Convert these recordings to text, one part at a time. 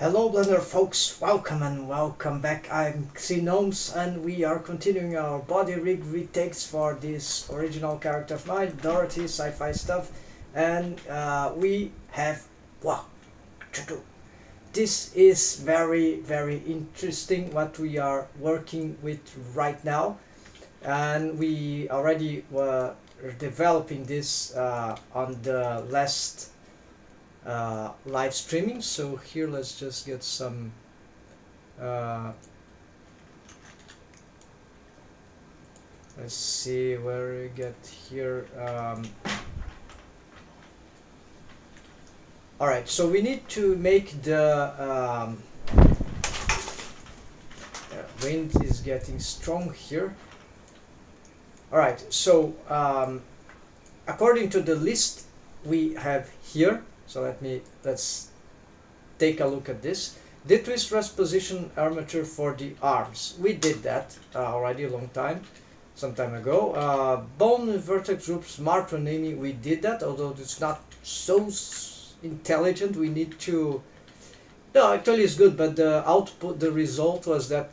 Hello Blender folks, welcome and welcome back. I'm Gnomes and we are continuing our body rig retakes for this original character of mine, Dorothy, sci-fi stuff, and we have what to do. This is very interesting what we are working with right now, and we already were developing this on the last live streaming. So here let's just get some let's see where we get here. Alright, so we need to make the wind is getting strong here. Alright, so according to the list we have here, so let's take a look at this. The twist rest position armature for the arms. We did that already a some time ago. Bone vertex groups marked on enemy. We did that, although it's not so intelligent. We need to. No, actually it's good, but the output, the result was that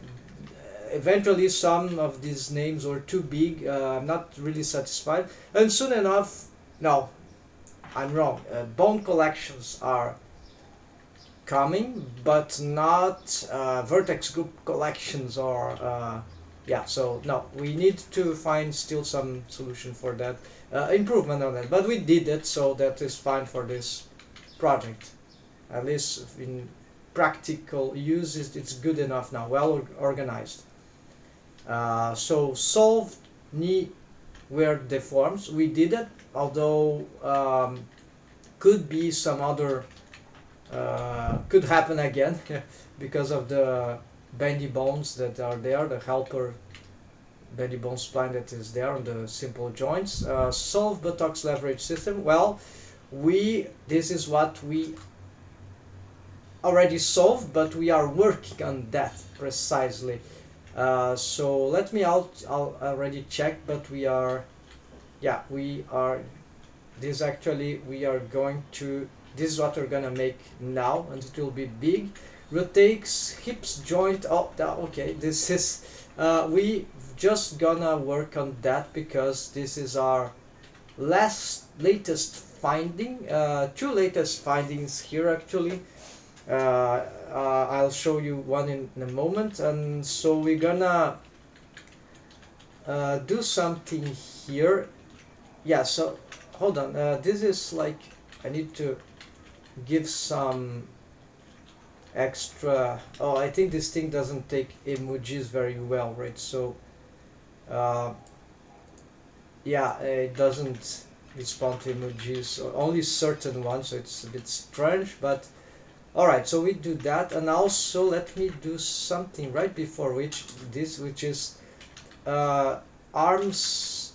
eventually some of these names were too big. I'm not really satisfied, and soon enough, no. I'm wrong. Bone collections are coming, but not vertex group collections or yeah. So no, we need to find still some solution for that, improvement on that. But we did it, so that is fine for this project. At least in practical use, it's good enough now. Well organized. So solved knee were deforms. We did it, although could be some other could happen again because of the bendy bones that are there, the helper bendy bone spline that is there on the simple joints. Solve buttocks leverage system. Well, this is what we already solved, but we are working on that precisely. So let me I'll already check, but we are this actually we are going to, this is what we're gonna make now, and it will be big. Retakes hips joint. Oh, okay, this is we just gonna work on that because this is our latest finding, two latest findings here actually. I'll show you one in a moment. And so we're gonna do something here. Yeah, so hold on, this is like, I need to give some extra. Oh, I think this thing doesn't take emojis very well, right? So yeah, it doesn't respond to emojis, or only certain ones, so it's a bit strange, but alright, so we do that. And also let me do something right before which is arms,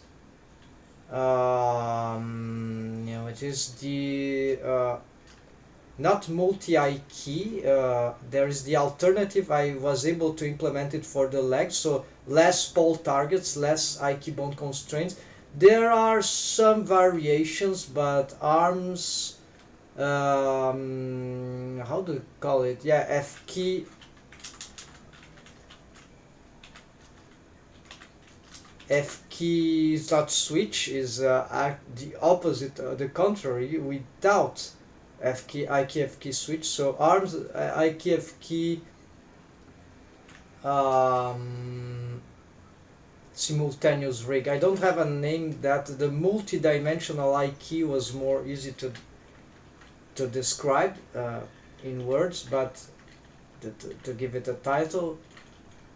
which is the not multi-eye key. There is the alternative. I was able to implement it for the legs, so less pole targets, less eye key bone constraints. There are some variations, but arms, how do you call it? Yeah, F key. F key is not switch, is the opposite, the contrary, without F key, I key, F key switch. So arms, I key, F key, simultaneous rig. I don't have a name. That the multi-dimensional I key was more easy to describe in words, but to give it a title.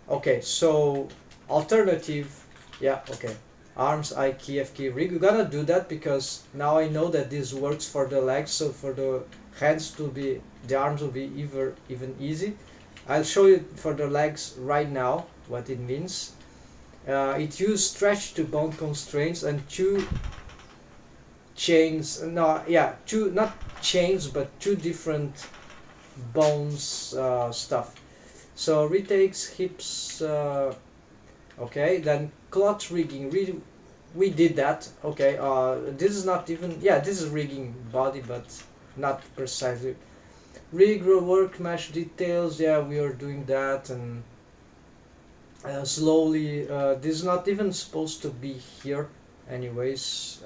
Okay, so alternative. Yeah, okay. Arms, I key, F key, rig. We're gonna do that because now I know that this works for the legs, so for the hands to be, the arms will be even easy. I'll show you for the legs right now what it means. It uses stretch to bone constraints and two chains. No, yeah, two, not chains, but two different bones stuff. So retakes hips. Okay, then cloth rigging. We did that. Okay, this is not even, yeah, this is rigging body, but not precisely. rig rework mesh details. Yeah, we are doing that, and slowly. This is not even supposed to be here anyways.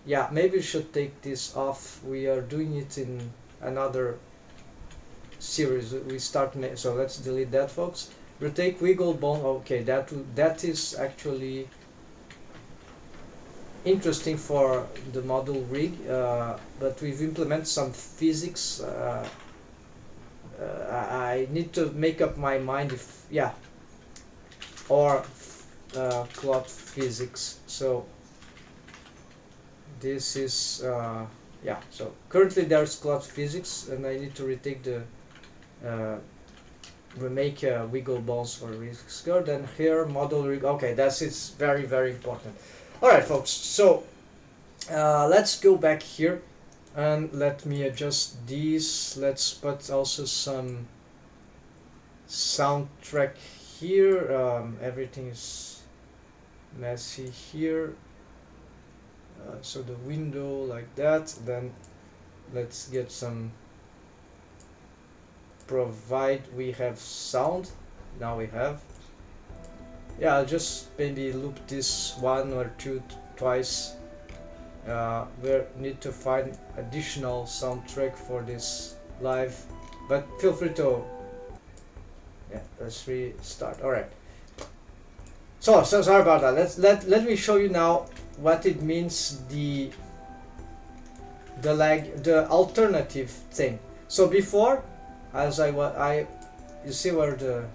Yeah, maybe we should take this off. We are doing it in another series. We start, so let's delete that, folks. Retake wiggle bone. Okay, that is actually interesting for the model rig, but we've implemented some physics. I need to make up my mind if, yeah, or cloth physics. So this is yeah, so currently there's cloth physics, and I need to retake the remake wiggle bones for rig skirt, and here model rig. Okay, that's it's very, very important. All right, folks, so let's go back here and let me adjust these. Let's put also some soundtrack here. Everything is messy here, so the window like that. Then let's get some provide. We have sound. Now we have, yeah, I'll just maybe loop this one or two twice. We need to find additional soundtrack for this live, but feel free to, yeah, let's restart. All right, so sorry about that. Let me show you now what it means, the alternative thing. So before, as you see where the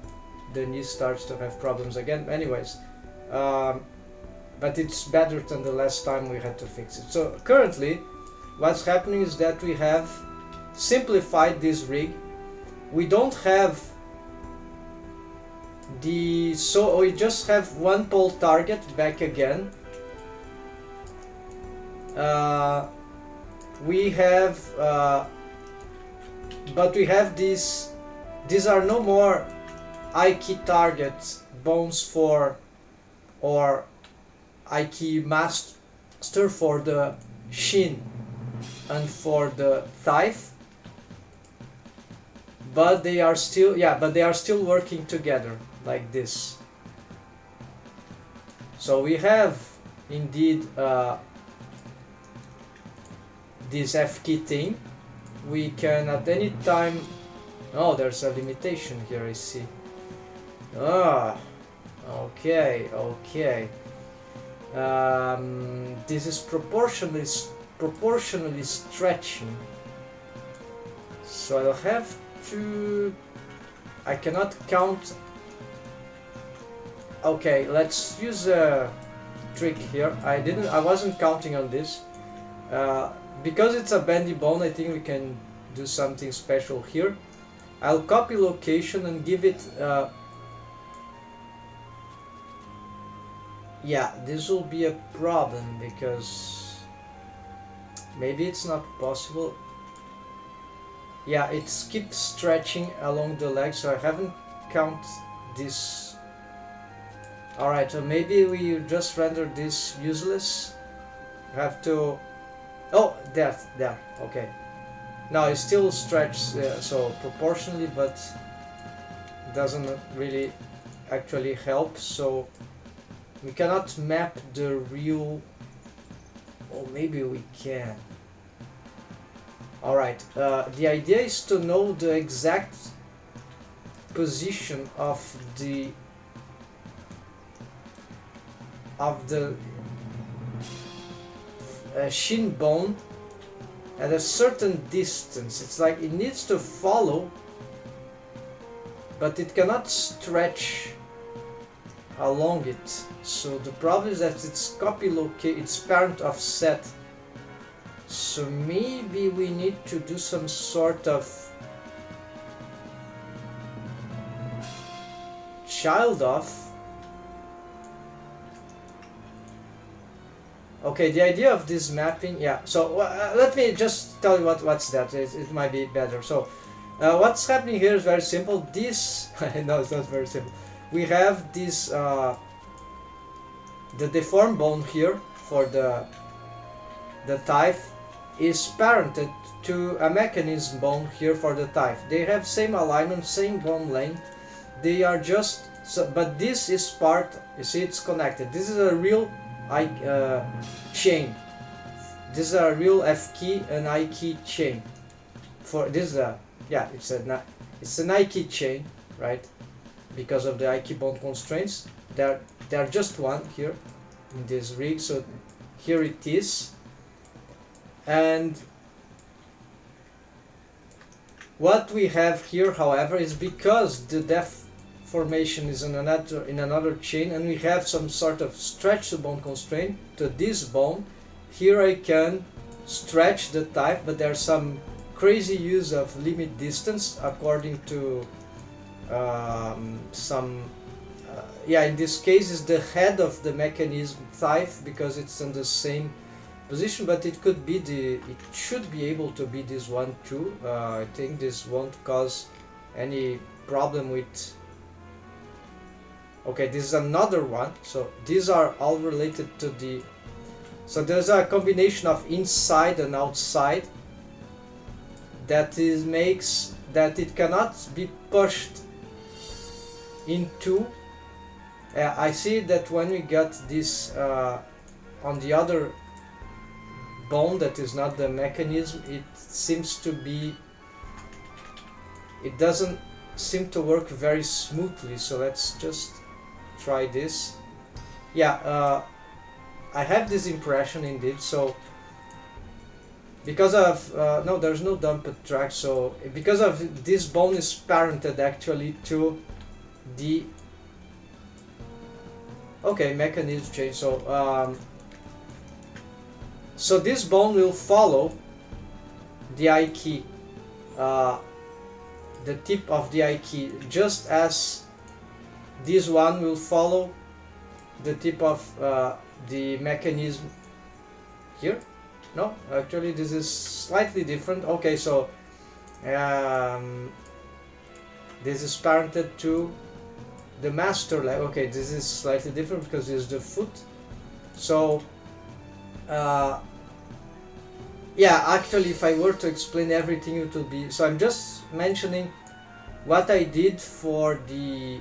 knee starts to have problems again. Anyways, but it's better than the last time we had to fix it. So currently, what's happening is that we have simplified this rig. We don't have so we just have one pole target back again. We have, but we have these are no more I-key target bones for, or I-key master for the shin and for the thigh, but they are still, yeah, but they are still working together like this. So we have indeed this F-key thing. We can at any time, oh, there's a limitation here, I see. Ah, okay. This is proportionally stretching. So I'll have to, I cannot count. Okay, let's use a trick here. I wasn't counting on this. Because it's a bendy bone, I think we can do something special here. I'll copy location and give it, yeah, this will be a problem because maybe it's not possible. Yeah, it keeps stretching along the leg, so I haven't counted this. Alright, so maybe we just render this useless. Have to, oh, there, okay. Now it still stretches, so proportionally, but doesn't really actually help. So we cannot map the real, or maybe we can. Alright, the idea is to know the exact position of the shin bone at a certain distance. It's like it needs to follow, but it cannot stretch along it. So the problem is that it's it's parent offset. So maybe we need to do some sort of child off. Okay, the idea of this mapping, yeah. So let me just tell you what's that. It might be better. So what's happening here is very simple. This no, it's not very simple. We have this the deformed bone here for the thigh. is parented to a mechanism bone here for the type. They have same alignment, same bone length. They are just so, but this is part. You see, it's connected. This is a real chain. This is a real F key and I key chain. For this, yeah, it's an I key chain, right? Because of the I key bond constraints, they're just one here in this rig. So here it is, and what we have here, however, is because the deformation is in another chain, and we have some sort of stretch to bone constraint to this bone. Here I can stretch the type, but there's some crazy use of limit distance according to yeah, in this case is the head of the mechanism type because it's in the same position, but it could be it should be able to be this one too. I think this won't cause any problem with. Okay, this is another one. So these are all related to the. So there's a combination of inside and outside that makes that it cannot be pushed into. I see that when we get this on the other bone that is not the mechanism, it seems to be, it doesn't seem to work very smoothly. So let's just try this. Yeah, I have this impression indeed. So because of no, there's no dumped track. So because of this bone is parented actually to the mechanism change. So so this bone will follow the I key, the tip of the I key, just as this one will follow the tip of the mechanism here. No, actually this is slightly different. Okay, so this is parented to the master leg. Okay, this is slightly different because this is the foot. So yeah, actually if I were to explain everything it would be, so I'm just mentioning what I did for the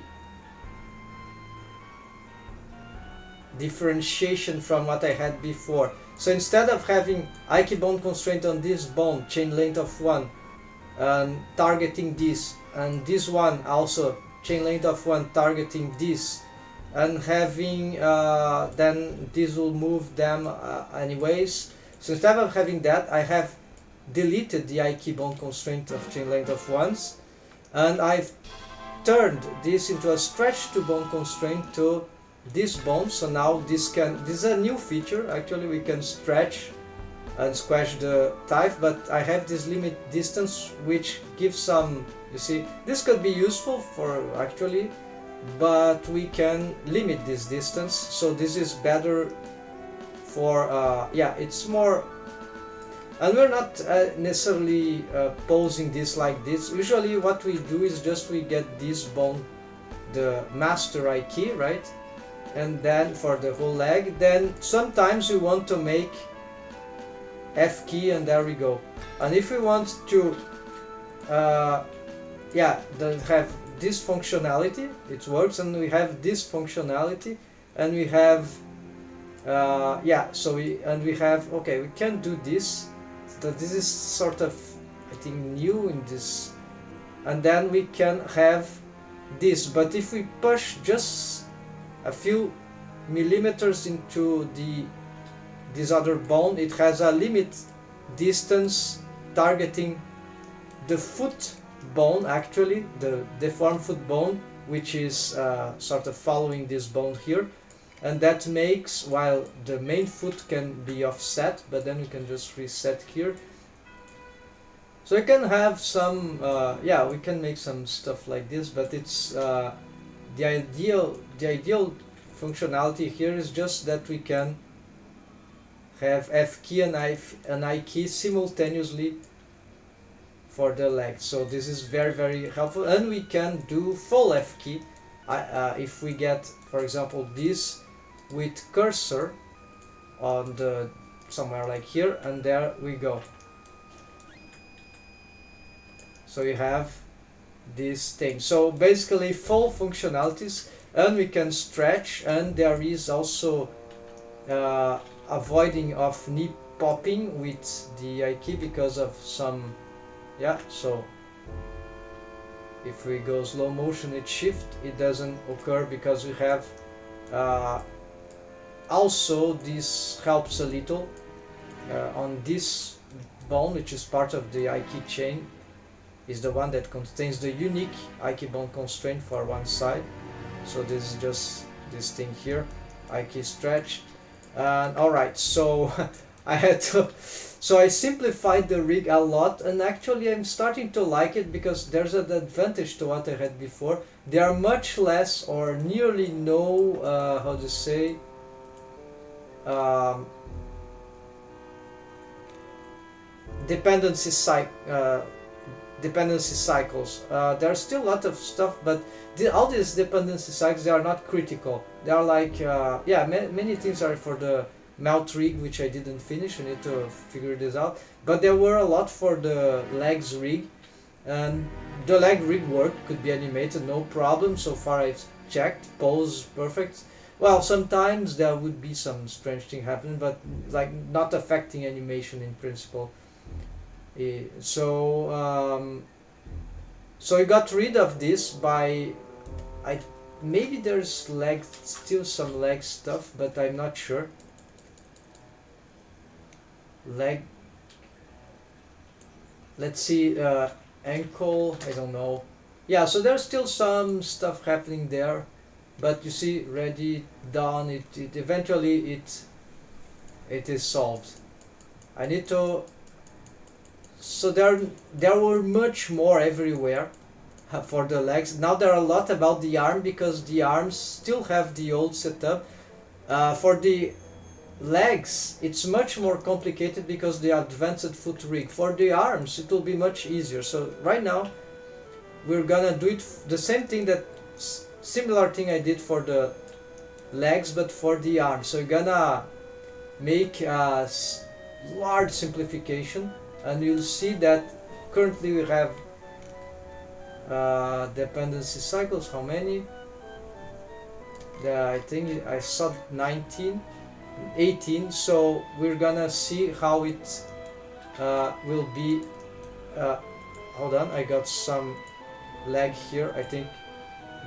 differentiation from what I had before. So instead of having I key bone constraint on this bone, chain length of 1, targeting this, and this one also chain length of 1 targeting this, and having then this will move them anyways. So instead of having that, I have deleted the I key bone constraint of chain length of 1s, and I've turned this into a stretch to bone constraint to this bone. So now this is a new feature. Actually we can stretch and squash the type, but I have this limit distance which gives some, you see, this could be useful for actually, but we can limit this distance. So this is better for yeah, it's more, and we're not necessarily posing this like this. Usually what we do is just we get this bone, the master I key, right, and then for the whole leg, then sometimes we want to make F key, and there we go. And if we want to yeah, have this functionality, it works, and we have this functionality, and we have yeah, so we have, okay, we can do this. So this is sort of, I think, new in this, and then we can have this. But if we push just a few millimeters into this other bone, it has a limit distance targeting the foot bone, actually the deformed foot bone, which is sort of following this bone here, and that makes, while the main foot can be offset, but then we can just reset here. So we can have some yeah, we can make some stuff like this, but it's the ideal functionality here is just that we can have F key and I key simultaneously for the leg. So this is very, very helpful, and we can do full F key if we get, for example, this with cursor on the somewhere like here, and there we go. So you have this thing. So basically full functionalities, and we can stretch, and there is also avoiding of knee popping with the key because of some, yeah, so if we go slow motion with shift, it doesn't occur because we have also this helps a little on this bone, which is part of the key chain, is the one that contains the unique key bone constraint for one side. So this is just this thing here, key stretch. And alright, so I had to, so I simplified the rig a lot, and actually I'm starting to like it because there's an advantage to what I had before. There are much less or nearly no, how to say, dependency cycles. There are still a lot of stuff, but all these dependency cycles, they are not critical. They are like, yeah, many things are for the mount rig, which I didn't finish. I need to figure this out. But there were a lot for the legs rig, and the leg rig worked, could be animated, no problem. So far I've checked, pose perfect. Well, sometimes there would be some strange thing happening, but like not affecting animation in principle. So I got rid of this by, maybe there's still some leg stuff, but I'm not sure. Leg, let's see, ankle, I don't know. Yeah, so there's still some stuff happening there, but you see, ready, done, it eventually it is solved. I need to, so there were much more everywhere for the legs. Now there are a lot about the arm, because the arms still have the old setup. For the legs it's much more complicated because the advanced foot rig. For the arms it will be much easier. So right now we're gonna do it the same thing, that similar thing I did for the legs, but for the arms. So we're gonna make a large simplification, and you'll see that currently we have dependency cycles. How many? I think I saw 19, 18. So we're gonna see how it will be. Hold on, I got some lag here. I think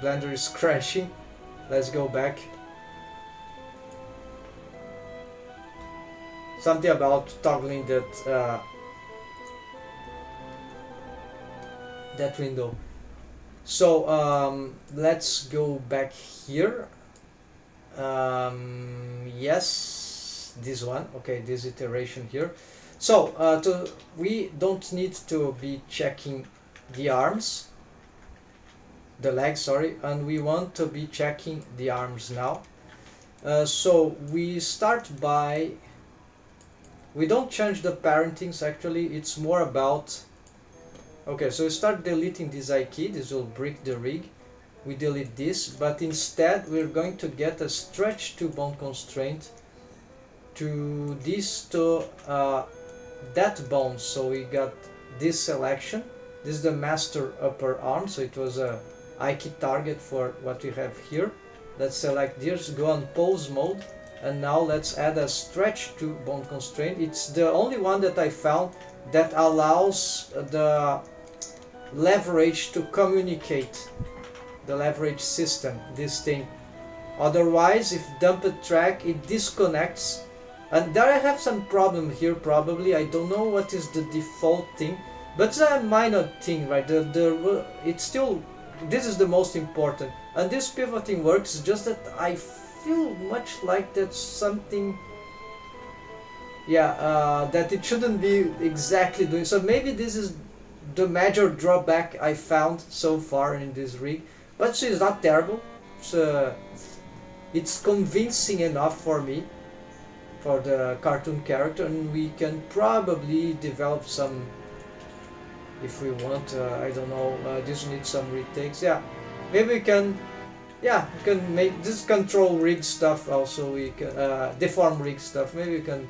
Blender is crashing. Let's go back. Something about toggling that window. So let's go back here. Yes, this one. Okay, this iteration here. So we don't need to be checking the arms, the legs, sorry, and we want to be checking the arms now. So we start by, we don't change the parentings actually, it's more about, okay, so we start deleting this key, this will break the rig. We delete this, but instead we're going to get a stretch to bone constraint to this, to that bone. So we got this selection. This is the master upper arm, so it was a key target for what we have here. Let's select this, go on pose mode, and now let's add a stretch to bone constraint. It's the only one that I found that allows the leverage to communicate, the leverage system, this thing. Otherwise, if dumped track, it disconnects. And there I have some problem here probably. I don't know what is the default thing, but it's a minor thing, right? It's still, this is the most important. And this pivoting works, just that I feel much like that's something, yeah, that it shouldn't be exactly doing. So maybe this is the major drawback I found so far in this rig, but it's not terrible. It's convincing enough for me, for the cartoon character, and we can probably develop some if we want. I don't know, this needs some retakes. Yeah, maybe we can, yeah, we can make this control rig stuff also. We can deform rig stuff, maybe we can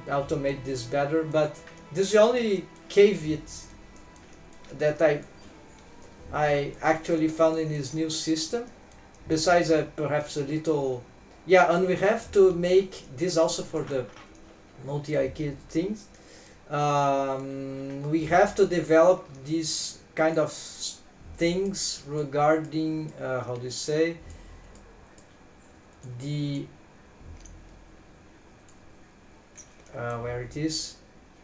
automate this better, but this is the only caveat that I actually found in this new system, besides perhaps a little, yeah, and we have to make this also for the multi-IK things. We have to develop these kind of things regarding how do you say, the where it is,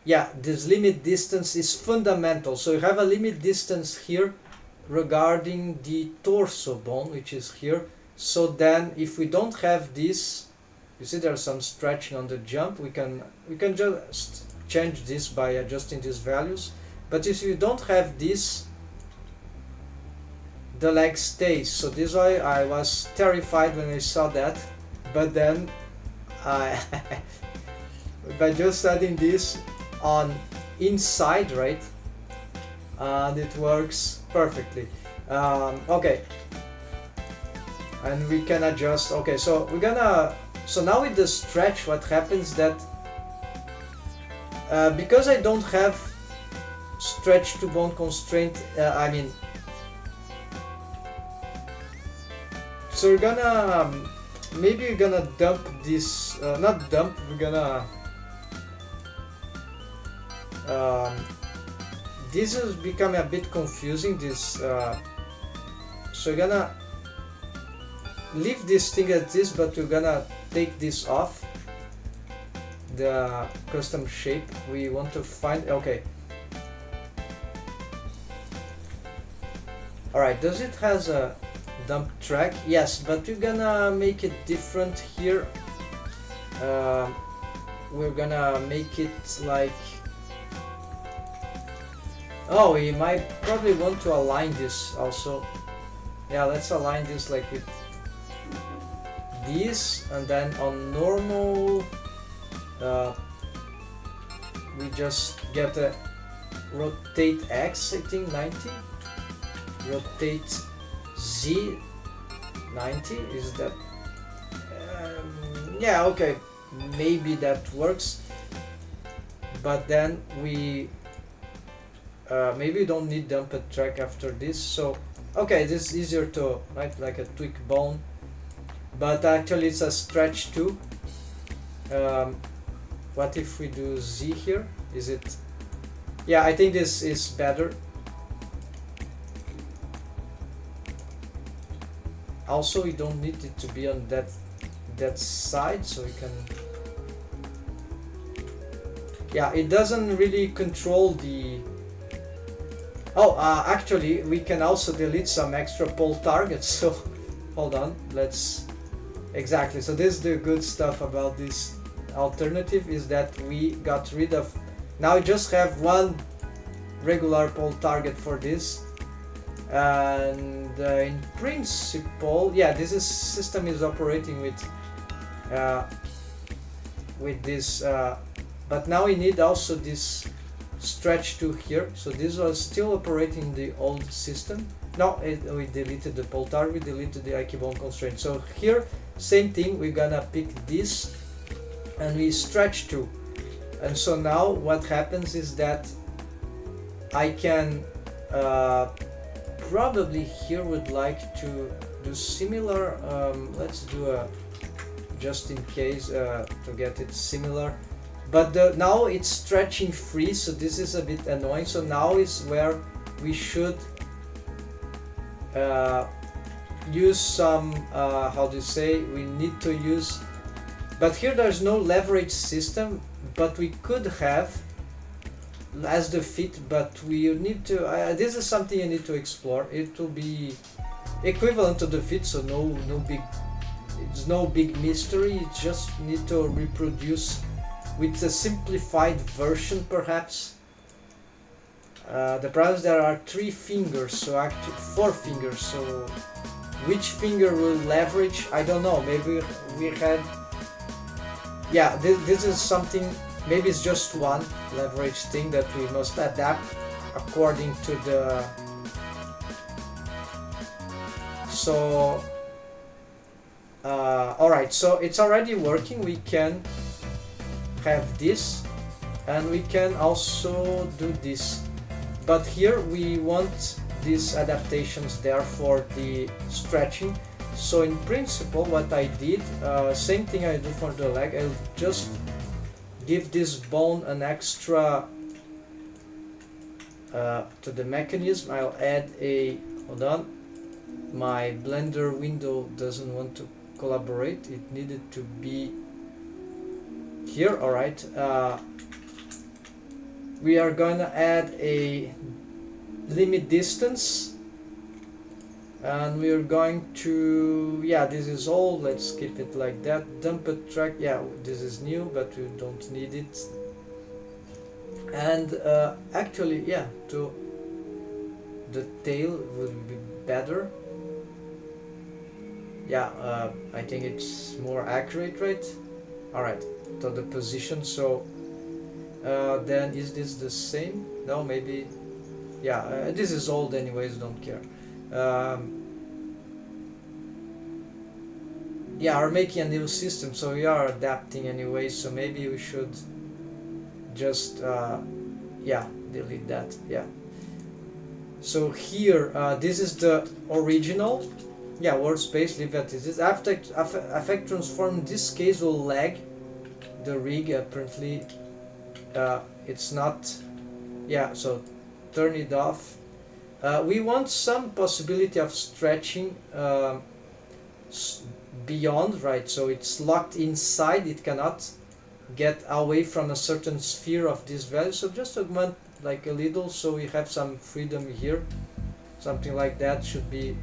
yeah, this limit distance is fundamental. So you have a limit distance here regarding the torso bone, which is here. So then if we don't have this, you see there's some stretching on the jump, we can just change this by adjusting these values. But if you don't have this, the leg stays. So this is why I was terrified when I saw that, but then by just adding this on inside, right, and it works perfectly. Okay, and we can adjust. Okay, so we're gonna, so now with the stretch, what happens that because I don't have stretch to bone constraint, I mean, so we're gonna maybe we're gonna dump this, not dump, we're gonna this is becoming a bit confusing, this so we're gonna leave this thing as this, but we're gonna take this off, the custom shape. We want to find, okay, alright, does it has a dump track? Yes, but we're gonna make it different here. We're gonna make it like, oh, we might probably want to align this also. Yeah, let's align this like with this, and then on normal we just get a rotate X, I think 90, rotate Z 90, is that yeah, okay, maybe that works, but then we maybe we don't need dump a track after this. So okay, this is easier to write like a tweak bone, but actually it's a stretch too. What if we do Z here? Is it, yeah, I think this is better. Also, we don't need it to be on that side, so we can, yeah, it doesn't really control the, oh, actually we can also delete some extra pole targets. So hold on, let's, exactly, so this is the good stuff about this alternative, is that we got rid of, now we just have one regular pole target for this, and in principle, yeah, this is system is operating with this, but now we need also this stretch to here. So this was still operating the old system. No, we deleted the pole target, we deleted the IK bone constraint. So here, same thing, we're gonna pick this and we stretch to, and so now what happens is that I can probably here would like to do similar, let's do a just in case to get it similar, but now it's stretching free, so this is a bit annoying. So now is where we should use some how do you say, we need to use, but here there's no leverage system, but we could have as the fit, but we need to this is something you need to explore. It will be equivalent to the fit, so no big, it's no big mystery. You just need to reproduce with a simplified version perhaps. The problem is there are 3 fingers, so actually 4 fingers, so which finger will leverage, I don't know. Maybe we had, yeah, this is something, maybe it's just one leverage thing that we must adapt according to the, so alright, so it's already working. We can have this, and we can also do this, but here we want these adaptations there for the stretching. So in principle what I did, same thing I do for the leg, I'll just give this bone an extra to the mechanism. I'll add a, hold on, my Blender window doesn't want to collaborate, it needed to be here. Alright, we are gonna add a limit distance, and we are going to, yeah, this is all, let's keep it like that. Dump a track, yeah, this is new but we don't need it. And actually, yeah, to the tail would be better. Yeah, I think it's more accurate, right? Alright, to the position. So then is this the same? No, maybe, yeah, this is old anyways, don't care. Yeah, we're making a new system, so we are adapting anyway, so maybe we should just yeah, delete that. Yeah, so here this is the original, yeah, workspace, leave that as is. Affect transform in this case will lag the rig, apparently it's not, yeah, so turn it off. We want some possibility of stretching beyond, right? So it's locked inside, it cannot get away from a certain sphere of this value. So just augment like a little, so we have some freedom here. Something like that should be,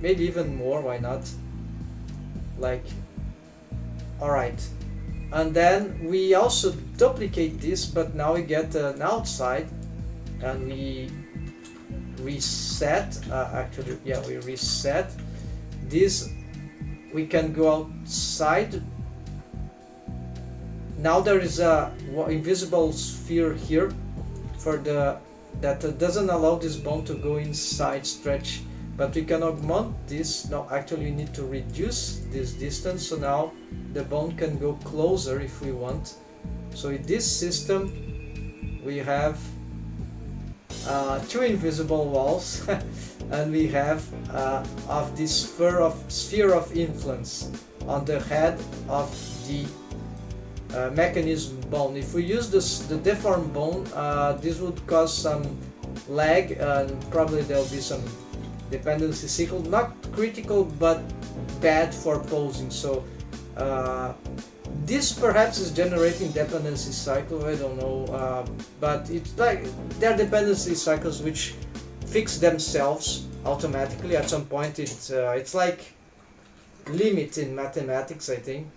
maybe even more, why not? Like, alright. And then we also duplicate this, but now we get an outside, and we reset, actually, yeah, we reset this. We can go outside. Now there is a invisible sphere here for the, that doesn't allow this bone to go inside stretch, but we can augment this. No, actually we need to reduce this distance, so now the bone can go closer if we want. So in this system we have two invisible walls and we have of this sphere of influence on the head of the mechanism bone. If we use the deformed bone, this would cause some lag, and probably there will be some dependency cycle, not critical but bad for posing. So this perhaps is generating dependency cycle, I don't know, but it's like there are dependency cycles which fix themselves automatically at some point. It's like limit in mathematics, I think,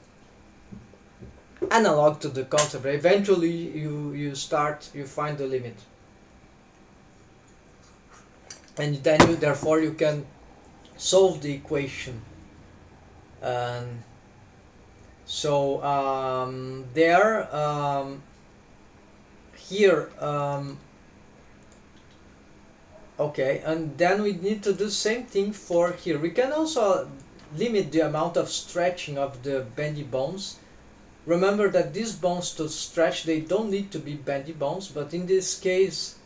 analog to the concept. Eventually you find the limit, and then therefore you can solve the equation. And so here okay, and then we need to do the same thing for here. We can also limit the amount of stretching of the bendy bones. Remember that these bones to stretch, they don't need to be bendy bones, but in this case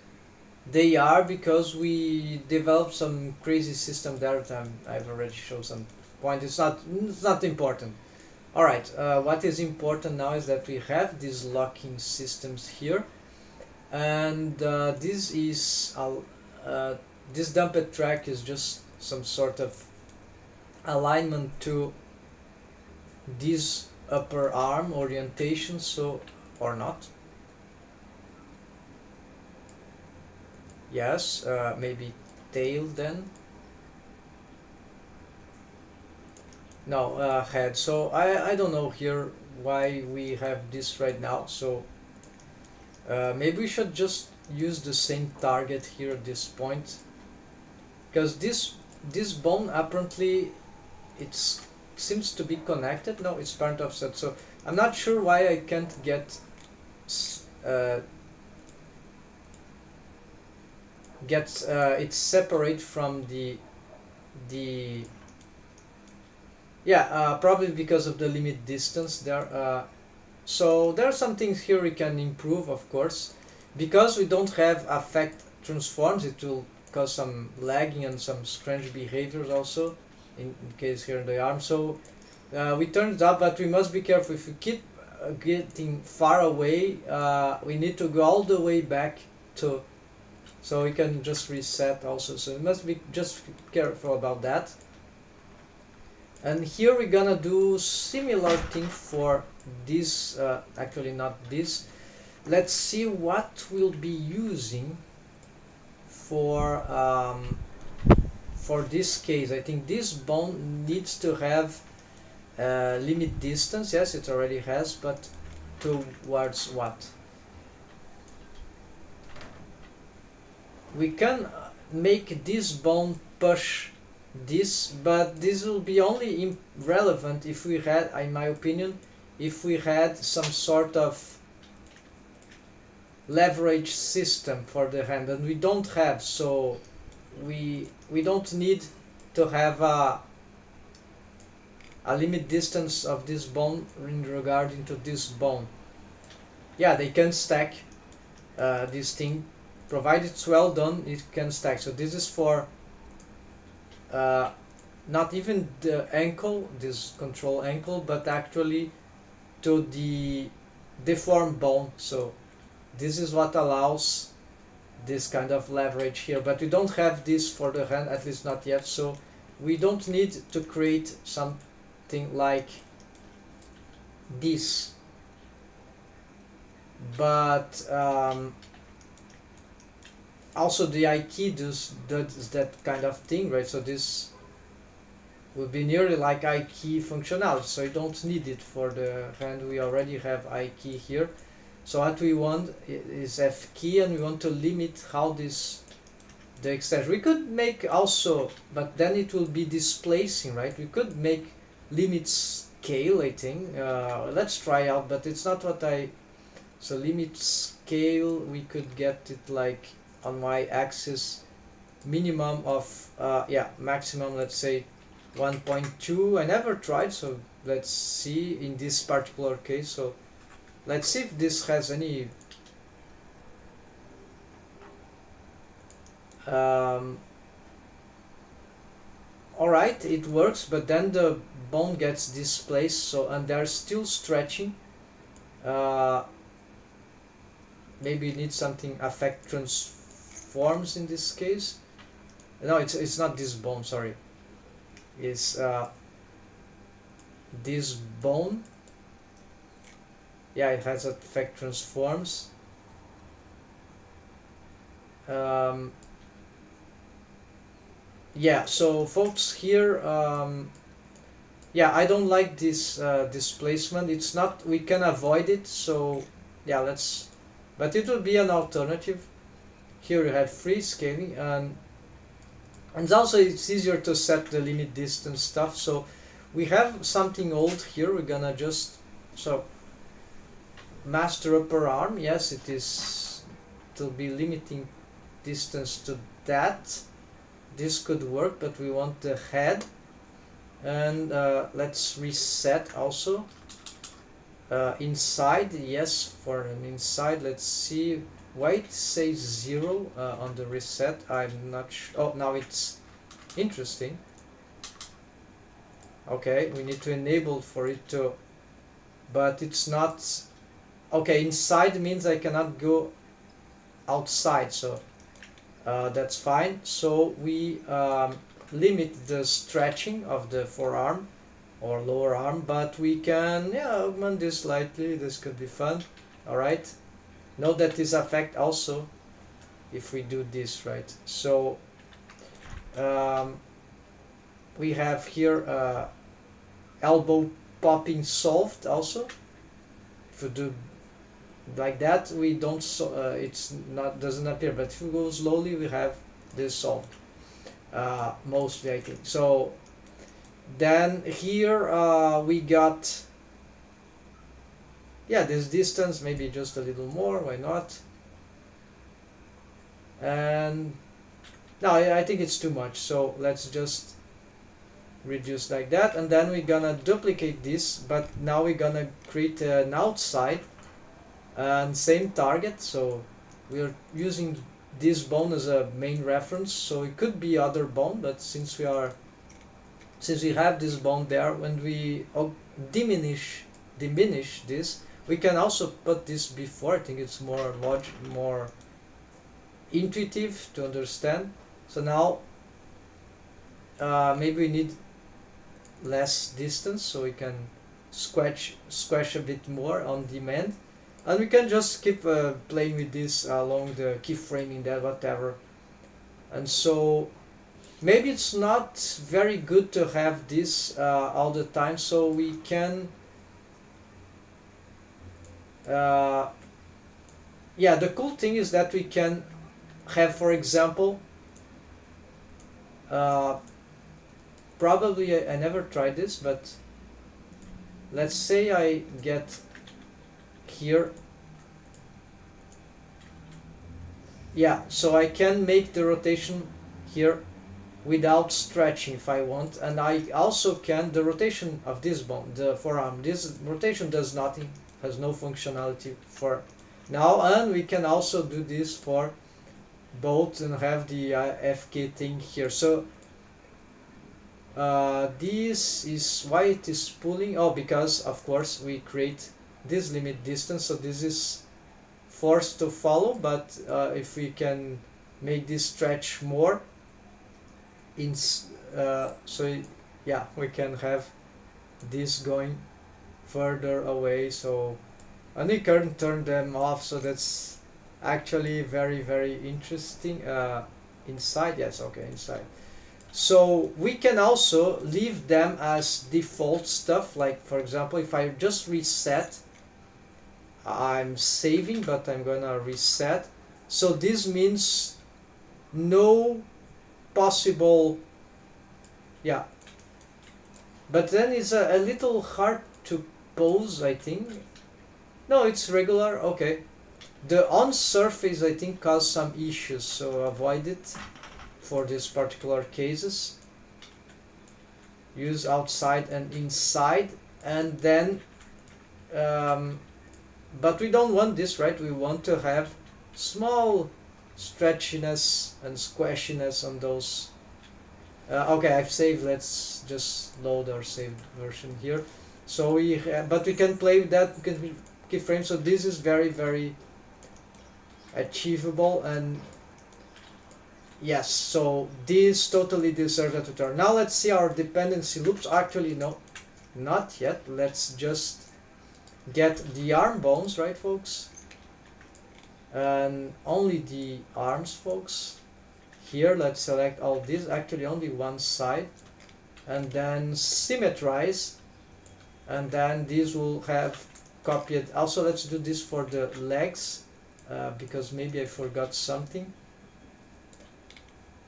they are, because we developed some crazy system there. I've already shown some point. It's not important. Alright, what is important now is that we have these locking systems here, and this is this dumped track is just some sort of alignment to this upper arm orientation, so, or not. Yes, maybe tail then. No, head. So I don't know here why we have this right now. So maybe we should just use the same target here at this point, because this bone apparently it seems to be connected. No, it's parent offset. So I'm not sure why I can't get it's separate from the yeah, probably because of the limit distance there. So there are some things here we can improve, of course. Because we don't have affect transforms, it will cause some lagging and some strange behaviors also, in case here in the arm. So we turned it up, but we must be careful. If we keep getting far away, we need to go all the way back to, so we can just reset also. So we must be just careful about that. And here we're gonna do similar thing for this, actually not this. Let's see what we'll be using for this case. I think this bone needs to have limit distance. Yes, it already has, but towards what? We can make this bone push this, but this will be only relevant if we had, in my opinion, if we had some sort of leverage system for the hand, and we don't have, so we don't need to have a limit distance of this bone in regarding to this bone. Yeah, they can stack this thing, provided it's well done, it can stack. So this is for not even the ankle, this control ankle, but actually to the deformed bone. So this is what allows this kind of leverage here, but we don't have this for the hand, at least not yet. So we don't need to create something like this, but also the IK does that kind of thing, right? So this will be nearly like IK functionality, so you don't need it for the hand. We already have IK here. So what we want is F key, and we want to limit how the extension. We could make also, but then it will be displacing, right? We could make limit scale, I think. Let's try out, but it's not what so limit scale, we could get it like on y-axis minimum of, maximum, let's say 1.2. I never tried, so let's see in this particular case. So let's see if this has any alright, it works, but then the bone gets displaced, so, and they're still stretching. Maybe it needs something affect transforms in this case. No, it's not this bone, sorry. It's this bone. Yeah, it has affect transforms. Yeah, so folks here, yeah, I don't like this displacement. It's not, we can avoid it, so yeah, let's, but it will be an alternative. Here you have free scaling, and also it's easier to set the limit distance stuff. So we have something old here. We're gonna just, so master upper arm, yes, it is to be limiting distance to that. This could work, but we want the head, and let's reset also. Inside, yes, for an inside, let's see why it says 0 on the reset. I'm not sure. Oh, now it's interesting. Okay, we need to enable for it to, but it's not. Okay, inside means I cannot go outside, so that's fine. So we limit the stretching of the forearm or lower arm, but we can, yeah, augment this slightly. This could be fun. All right, note that this affect also if we do this, right? So we have here elbow popping solved also. If we do like that, we don't, it's not, doesn't appear, but if we go slowly, we have this solved, mostly, I think. So then here we got, yeah, this distance, maybe just a little more, why not? And no, I think it's too much, so let's just reduce like that, and then we're gonna duplicate this, but now we're gonna create an outside and same target. So we're using this bone as a main reference, so it could be other bone, but since we have this bone there, when we diminish this, we can also put this before. I think it's more intuitive to understand. So now maybe we need less distance, so we can squash a bit more on demand, and we can just keep playing with this along the keyframing, that whatever. And so maybe it's not very good to have this all the time, so we can yeah, the cool thing is that we can have, for example, probably I never tried this, but let's say I get here, yeah, so I can make the rotation here without stretching if I want, and I also can the rotation of this bone, the forearm. This rotation does nothing, has no functionality for now, and we can also do this for both and have the FK thing here. So this is why it is pulling. Oh, because of course we create this limit distance, so this is forced to follow. But if we can make this stretch more, so yeah, we can have this going further away. So, and we can turn them off. So that's actually very interesting. Inside, yes, okay, inside. So we can also leave them as default stuff, like for example, if I just reset, I'm saving, but I'm gonna reset. So this means no possible, yeah, but then it's a little hard to pose, I think. No, it's regular, okay. The on surface, I think, caused some issues, so avoid it for these particular cases. Use outside and inside, and then but we don't want this, right? We want to have small stretchiness and squashiness on those. Okay, I've saved. Let's just load our saved version here. So but we can play with that. We can keyframe. So this is very achievable, and yes, so this totally deserves a tutorial. Now let's see our dependency loops. Actually, no, not yet. Let's just get the arm bones, right, folks? And only the arms, folks. Here, let's select all this. Actually, only one side, and then symmetrize, and then this will have copied. Also, let's do this for the legs, because maybe I forgot something.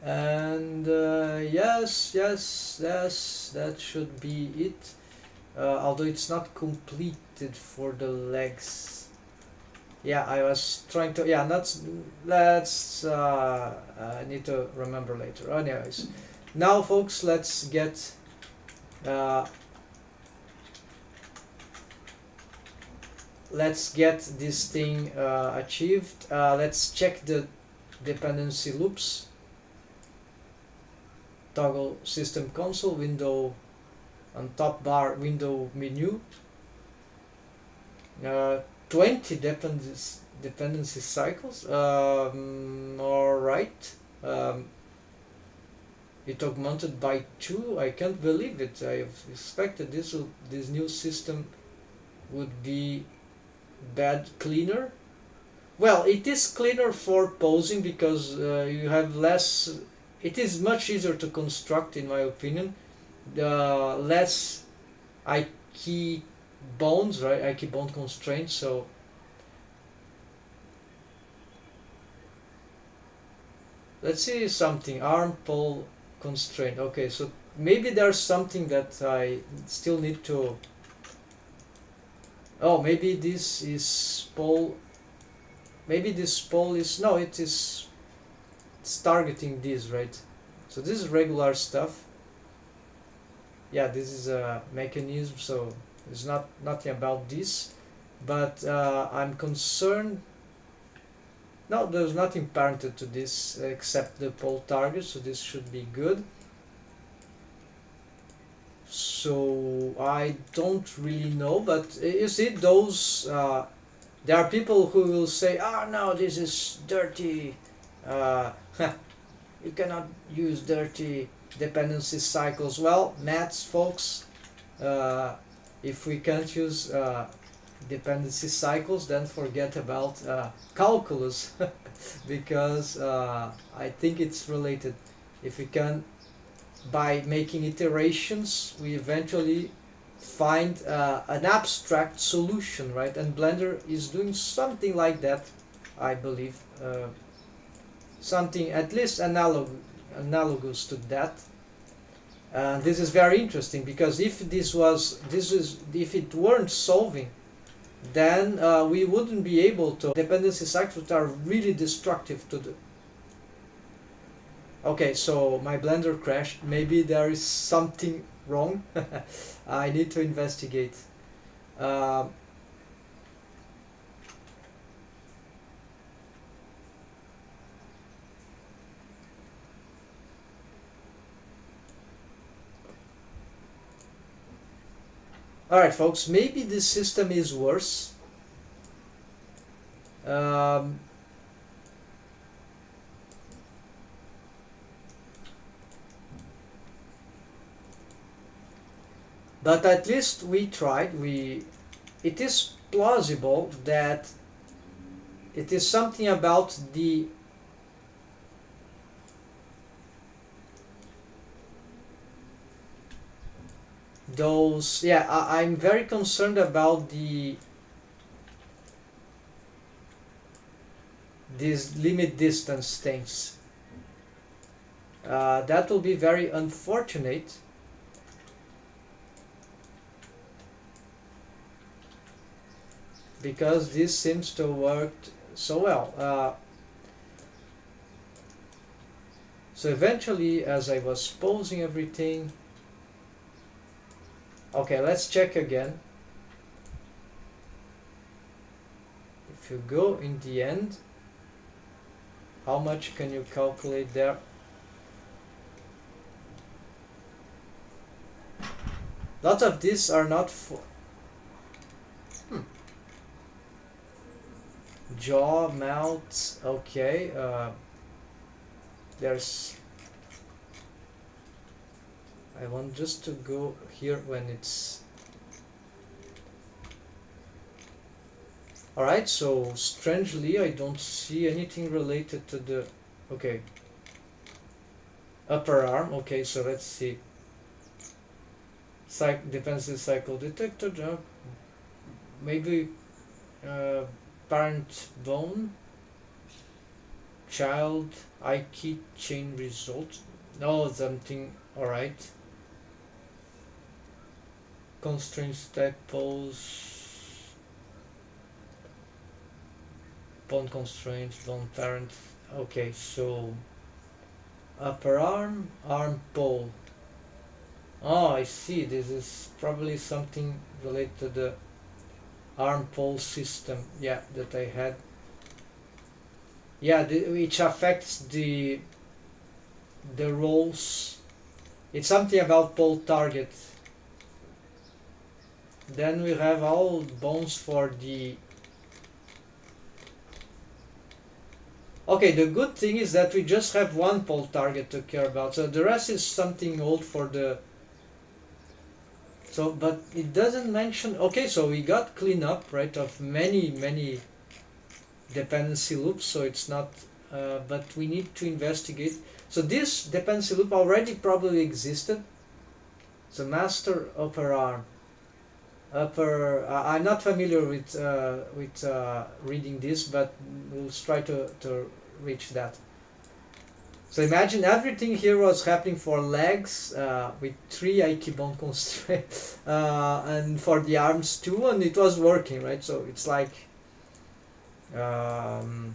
And yes, that should be it. Although it's not completed for the legs. Yeah, I was trying to. Yeah, let's. I need to remember later. Anyways, now, folks, let's get. Let's get this thing achieved. Let's check the dependency loops. Toggle system console window on top bar window menu. 20 dependency cycles. Alright. It augmented by 2. I can't believe it. I expected this new system would be cleaner. Well, it is cleaner for posing because you have less. It is much easier to construct, in my opinion. Less key bones, right? Key bone constraints. So let's see something. Arm pull constraint. Okay, so maybe there's something that I still need to. Oh, maybe this is pull. Maybe this pull is no. It's targeting this, right? So this is regular stuff. yeah, this is a mechanism, so it's not nothing about this, but I'm concerned. No, there's nothing parented to this except the poll target, so this should be good. So I don't really know, but you see those there are people who will say, oh no, this is dirty, uh, you cannot use dirty dependency cycles. Well, maths folks, uh, if we can't use dependency cycles, then forget about calculus because I think it's related. If we can, by making iterations, we eventually find an abstract solution, right? And Blender is doing something like that, I believe, something at least analogous to that. This is very interesting because if if it weren't solving, then we wouldn't be able to dependency cycles that are really destructive to the. Okay, so my Blender crashed. Maybe there is something wrong. I need to investigate. Alright folks, maybe this system is worse. But at least we tried. It is plausible that it is something about those. Yeah, I'm very concerned about these limit distance things. That will be very unfortunate. Because this seems to work so well. So eventually, as I was posing everything, okay, let's check again. If you go in the end, how much can you calculate there? Lots of these are not for jaw, mouth, okay. There's. I want just to go here when it's. Alright, so strangely I don't see anything related to the. Okay. Upper arm, okay, so let's see. Defensive cycle detector, jump. Maybe parent bone, child, I key chain result. No, something. Alright. Constraint stack pose. Bone constraints, bone parent. Okay, so upper arm, arm pole. Oh, I see. This is probably something related to the arm pole system. Yeah, that I had. Yeah, which affects the rolls. It's something about pole target. Then we have all bones for the. Okay, the good thing is that we just have one pole target to care about. So the rest is something old for the. So, but it doesn't mention. Okay, so we got cleanup, right, of many dependency loops. So it's not. But we need to investigate. So this dependency loop already probably existed. So master upper arm. I'm not familiar with reading this, but we'll try to reach that. So imagine everything here was happening for legs with 3 Aiki bone constraints, and for the arms too, and it was working, right? So it's like no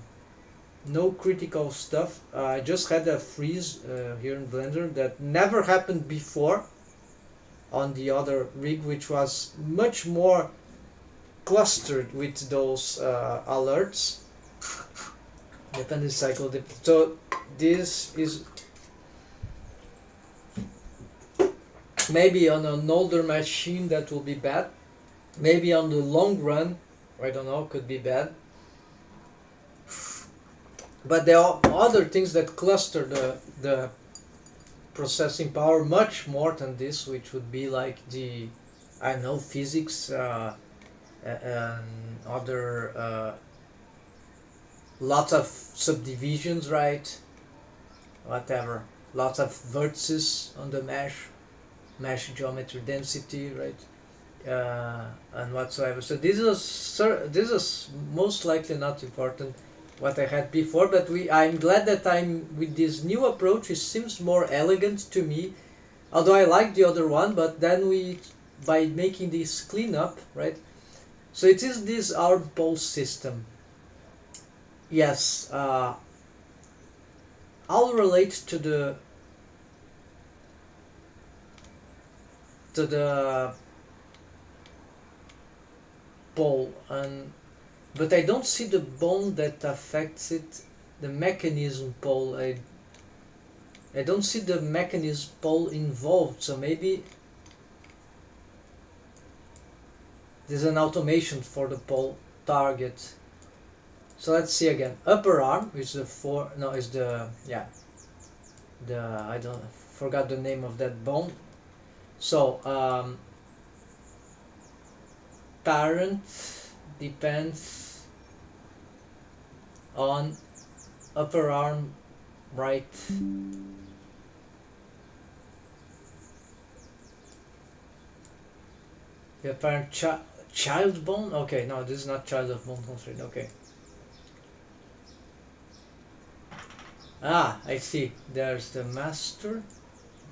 critical stuff. I just had a freeze here in Blender that never happened before. on the other rig, which was much more clustered with those alerts. Dependency cycle. So this is maybe on an older machine that will be bad. Maybe on the long run, I don't know, could be bad. But there are other things that cluster the processing power much more than this, which would be like the, I don't know, physics and other lots of subdivisions, right? Whatever, lots of vertices on the mesh geometry density, right? And whatsoever. So this is most likely not important what I had before, but I'm glad that I'm with this new approach. It seems more elegant to me, although I like the other one. But then by making this cleanup, right? So it is this our pole system. Yes, I'll relate to the pole, but I don't see the bone that affects it. The mechanism pole. I don't see the mechanism pole involved. So maybe there's an automation for the pole target. So let's see again. Upper arm, which is I don't forgot the name of that bone. So parent depends on upper arm right. The parent child bone. Okay, no, this is not child of bone constraint. Okay. Ah, I see. There's the master.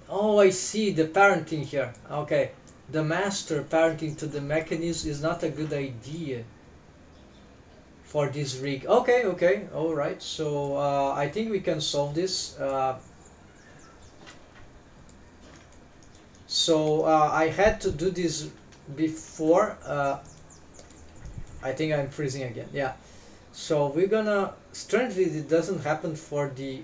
Oh, I see the parenting here. Okay, the master parenting to the mechanism is not a good idea for this rig. Okay, all right. So I think we can solve this. So I had to do this before. I think I'm freezing again. Yeah. So we're gonna. Strangely, it doesn't happen for the.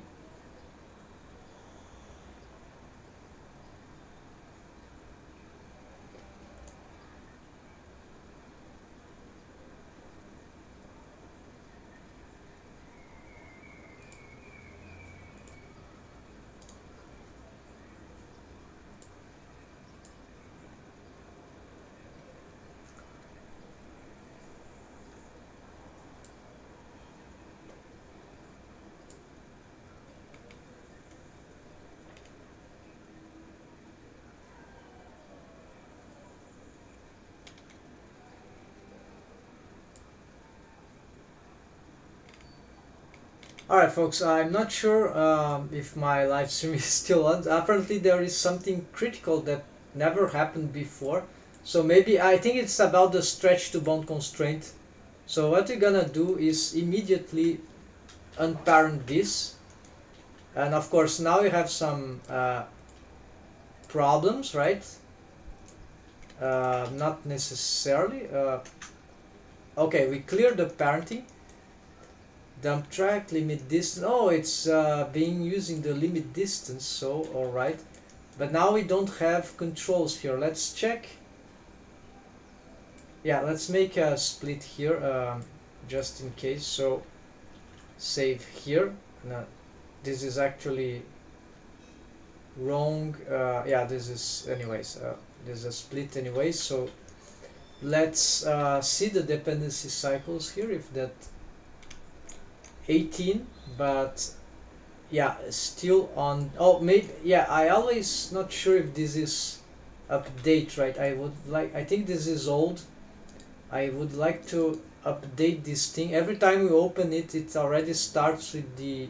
Alright folks, I'm not sure if my live stream is still on. Apparently there is something critical that never happened before. So maybe, I think it's about the stretch to bond constraint. So what we're gonna do is immediately unparent this. And of course now we have some problems, right? Not necessarily. Okay, we cleared the parenting. Dump track, limit distance. Oh, it's being using the limit distance, so alright. But now we don't have controls here. Let's check. Yeah, let's make a split here, just in case. So save here. No, this is actually wrong. Yeah, this is anyways. There's a split anyways. So let's see the dependency cycles here. If that 18, but yeah, still on. Oh, maybe yeah. I always not sure if this is update, right? I think this is old. I would like to update this thing. Every time we open it, it already starts with the.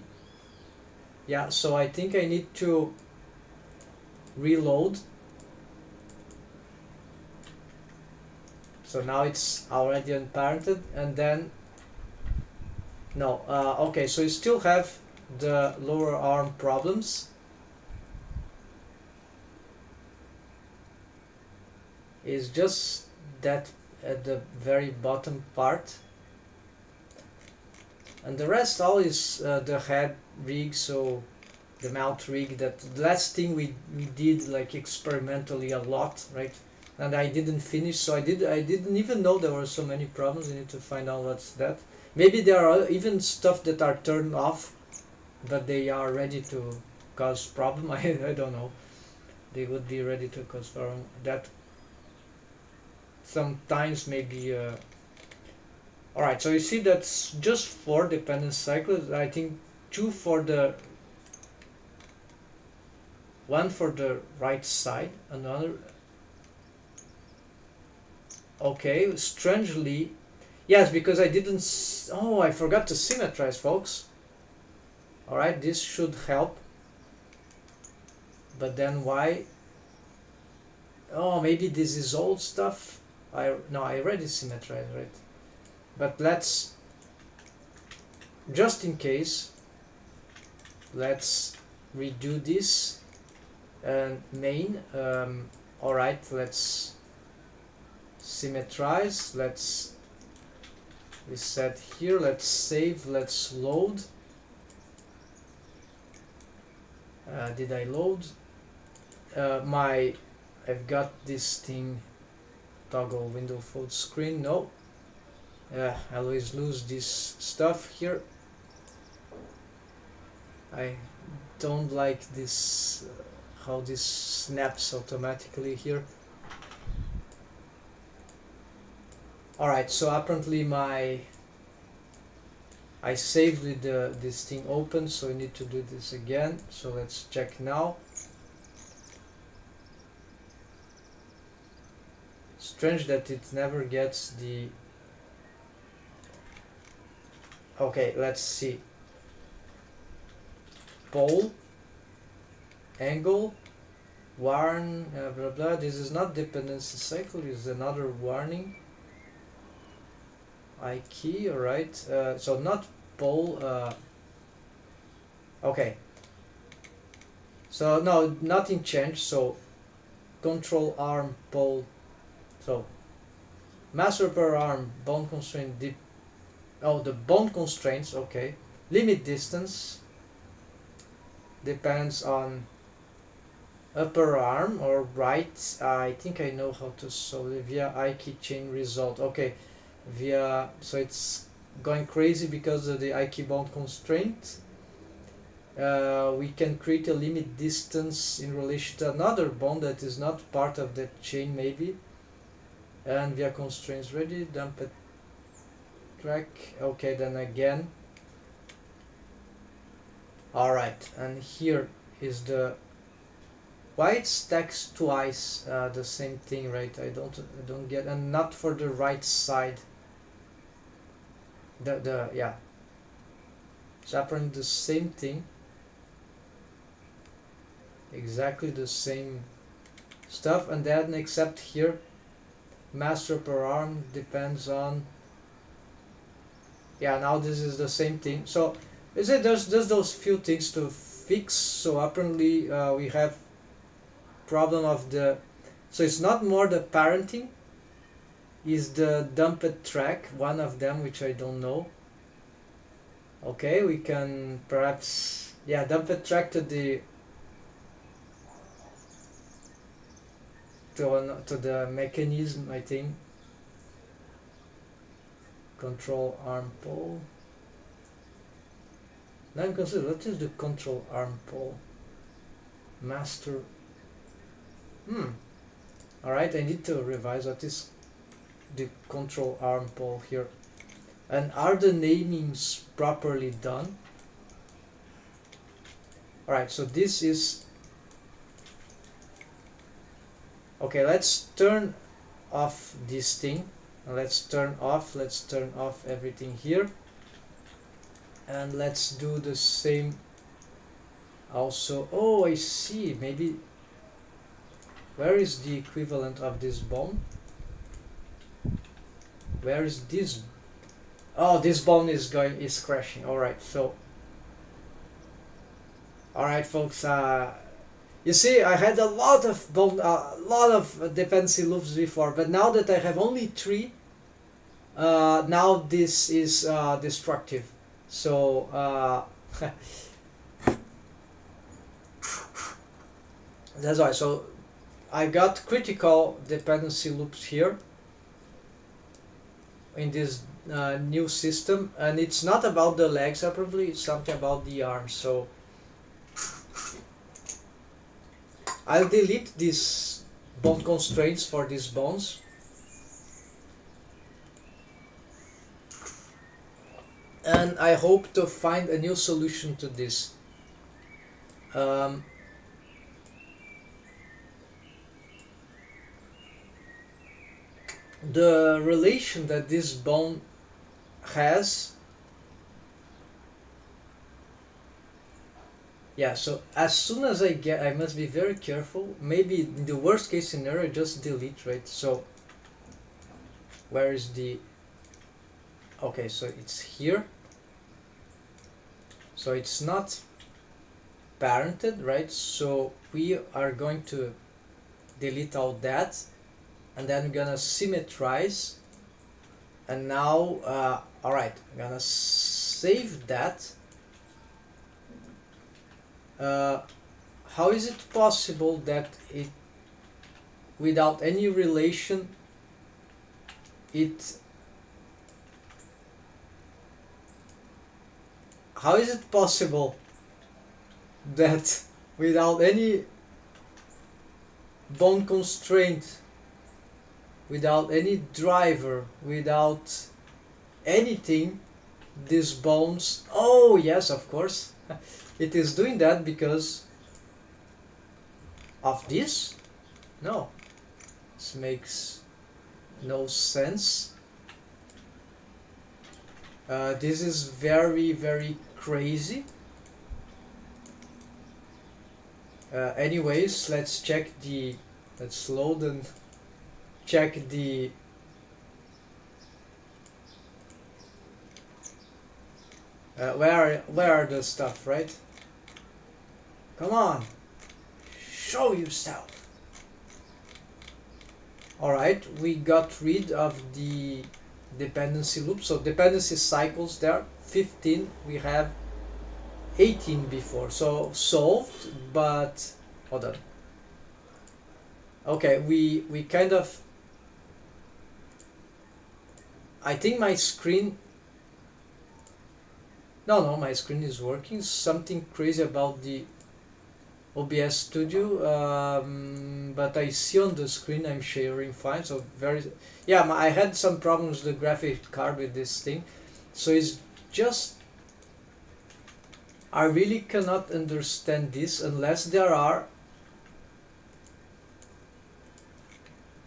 Yeah, so I think I need to reload. So now it's already unparented, and then. No, okay, so you still have the lower arm problems. is just that at the very bottom part, and the rest all is the head rig, so the mount rig, that the last thing we did like experimentally a lot, right? And I didn't finish, so I didn't even know there were so many problems. I need to find out what's that. Maybe there are even stuff that are turned off, but they are ready to cause problem. I don't know. They would be ready to cause problem. That sometimes maybe. Alright, so you see that's just 4 dependent cycles. I think 2 for the one for the right side, another. Okay, strangely, yes, because I didn't. Oh, I forgot to symmetrize, folks. Alright, this should help. But then why? Oh, maybe this is old stuff. No, I already symmetrized, right? But let's, just in case, let's redo this and main. Alright, let's symmetrize. Let's reset here. Let's save. Let's load. Did I load? I've got this thing, toggle window full screen. No. I always lose this stuff here. I don't like this, how this snaps automatically here. Alright, so apparently I saved with this thing open, so I need to do this again. So let's check now. Strange that it never gets the... Okay, let's see. Pole, angle, warn, blah blah. This is not dependency cycle, it's another warning. I key, alright. So not pole. Okay. So no, nothing changed. So control arm pole. So master per arm bond constraint deep. Oh, the bond constraints. Okay. Limit distance depends on upper arm or right. I think I know how to solve it via IKey chain result. Okay. Via, so it's going crazy because of the IKey bond constraint. We can create a limit distance in relation to another bond that is not part of that chain, maybe. And via constraints ready, dump it track. Okay, then again. Alright, and here is the... Why it stacks twice the same thing, right? I don't get, and not for the right side. Yeah. It's apparently the same thing. Exactly the same stuff, and then except here, master per arm depends on... Yeah, now this is the same thing. So is it there's just those few things to fix. So apparently we have problem of the... So it's not more the parenting, is the dumped track, one of them, which I don't know. Okay, we can perhaps, yeah, dumped track to the to the mechanism, I think. Control arm pole. Now I'm consider what is the control arm pole? Master. Alright, I need to revise what is the control arm pole here. And are the namings properly done? Alright, so this is... Okay, let's turn off this thing. Let's turn off everything here. And let's do the same also. Oh, I see. Maybe... Where is the equivalent of this bone? Where is this? Oh, this bone is crashing. Alright, so... Alright, folks, You see, I had a lot of dependency loops before, but now that I have only 3, now this is destructive. So that's why. So I got critical dependency loops here in this new system, and it's not about the legs probably, it's something about the arms. So I'll delete these bone constraints for these bones. And I hope to find a new solution to this. The relation that this bone has, yeah, so as soon as I must be very careful. Maybe in the worst case scenario, just delete, right? So where is the, okay, so it's here, so it's not parented, right? So we are going to delete all that, and then we're gonna symmetrize, and now all right, I'm gonna save that. How is it possible that it, without any relation, how is it possible that without any bone constraint, without any driver, without anything, these bones, oh yes, of course, it is doing that because of this? No, this makes no sense. This is very, very crazy. Anyways, let's load and check the where are the stuff, right? Come on, show yourself. Alright, we got rid of the dependency loop, so dependency cycles there, 15, we have 18 before, so solved. But hold on, okay, we kind of, I think my screen, no, my screen is working. Something crazy about the OBS Studio, but I see on the screen I'm sharing fine, so yeah, I had some problems with the graphic card with this thing, so it's just, I really cannot understand this unless there are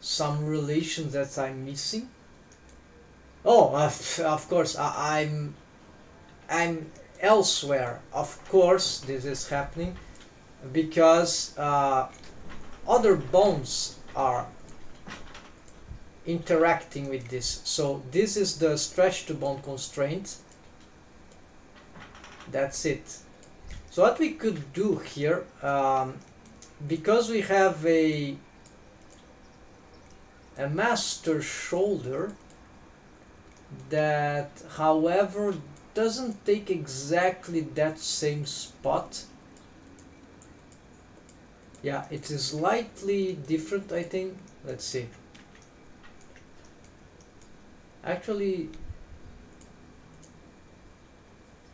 some relation that I'm missing. Oh, of course, I'm elsewhere. Of course this is happening because other bones are interacting with this. So this is the stretch to bone constraint. That's it. So what we could do here, because we have a master shoulder that, however, doesn't take exactly that same spot. Yeah, it is slightly different, I think. Let's see. Actually,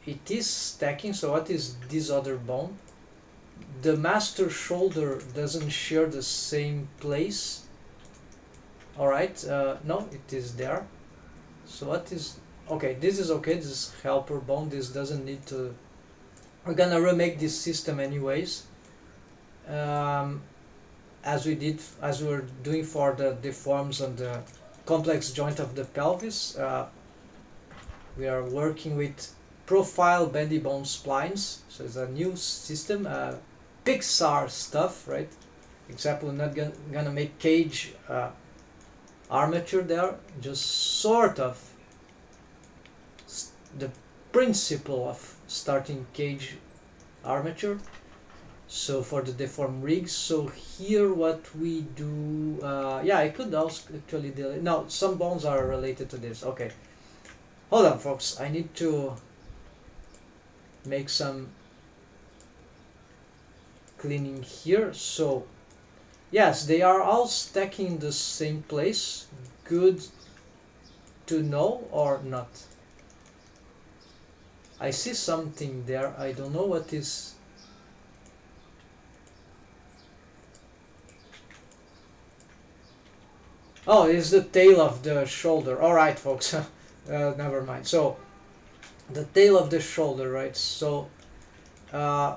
it is stacking. So what is this other bone? The master shoulder doesn't share the same place. Alright, no, it is there. So what is, okay, this is okay, this is helper bone, this doesn't need to, we're gonna remake this system anyways, as we were doing for the deforms on the complex joint of the pelvis. We are working with profile bendy bone splines, so it's a new system, Pixar stuff, right? Except we're not gonna make cage armature there, just sort of the principle of starting cage armature. So for the deform rigs, so here what we do, yeah, I could also actually delete. No, some bones are related to this. Okay, hold on, folks. I need to make some cleaning here. So yes, they are all stacking in the same place. Good to know or not? I see something there. I don't know what is. Oh, it's the tail of the shoulder. All right, folks. Never mind. So the tail of the shoulder, right? So uh,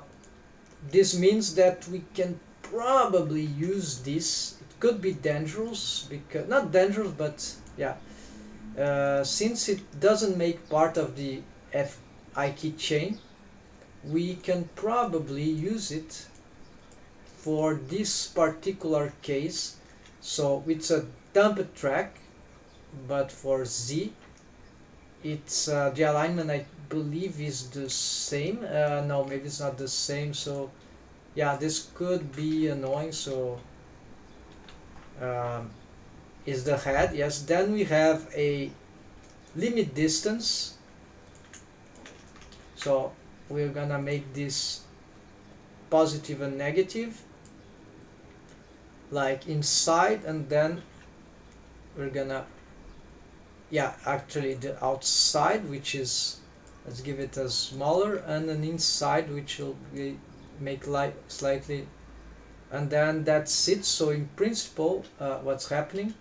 this means that we can probably use this. It could be dangerous, because not dangerous, but yeah, since it doesn't make part of the FI chain, we can probably use it for this particular case. So it's a dumped track, but for Z, it's the alignment I believe is the same. No, maybe it's not the same. So yeah, this could be annoying. So um, is the head, yes. Then we have a limit distance. So we're gonna make this positive and negative, like inside, and then we're gonna, yeah, actually the outside, which is, let's give it a smaller, and an inside which will be make light slightly, and then that's it. So in principle, what's happening,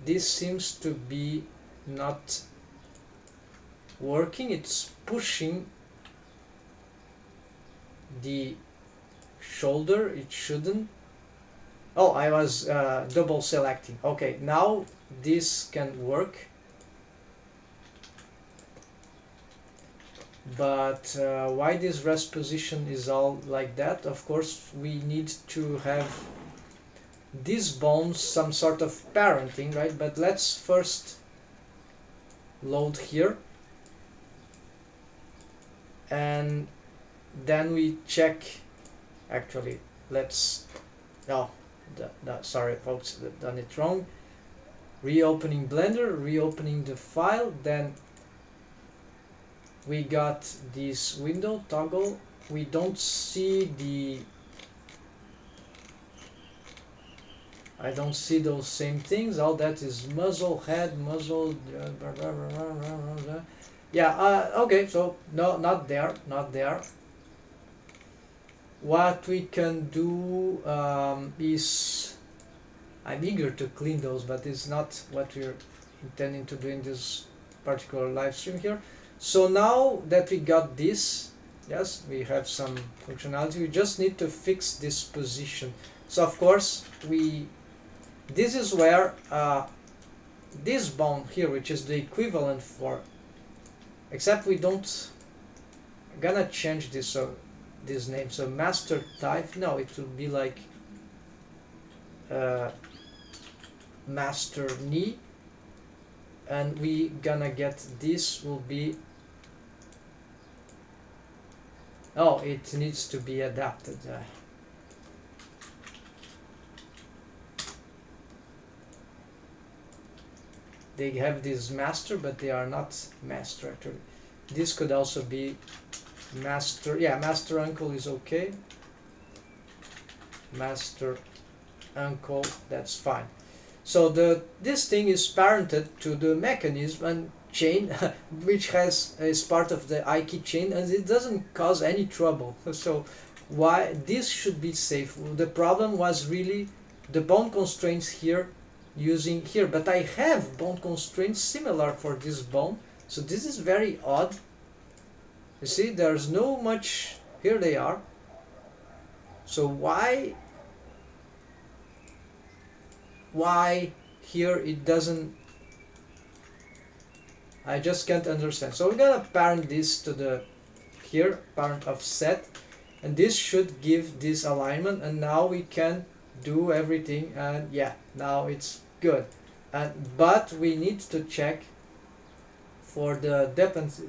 this seems to be not working. It's pushing the shoulder. It shouldn't. Oh, I was double selecting. Okay, now this can work, but why this rest position is all like that? Of course, we need to have these bones some sort of parenting, right? But let's first load here, and then we check. Actually, let's, oh, sorry folks, done it wrong. Reopening Blender, reopening the file, then we got this window toggle. We don't see the, I don't see those same things. All that is muzzle, head, muzzle, yeah, okay, so no, not there, not there. What we can do is, I'm eager to clean those, but it's not what we're intending to do in this particular live stream here. So now that we got this, yes, we have some functionality. We just need to fix this position. So of course, this is where this bone here, which is the equivalent for, except we don't, gonna change this, so this name, so master type, no, it will be like master knee, and we gonna get, this will be, oh, it needs to be adapted. They have this master, but they are not master actually. This could also be master, yeah, master uncle is okay. Master uncle, that's fine. So this thing is parented to the mechanism and chain, which is part of the IK chain, and it doesn't cause any trouble. So why this should be safe? The problem was really the bone constraints here, using here, but I have bone constraints similar for this bone, so this is very odd. You see, there's no much, here they are. So why here it doesn't, I just can't understand. So we're gonna parent this to the here, parent of set, and this should give this alignment, and now we can do everything, and yeah, now it's good. But we need to check for the dependency.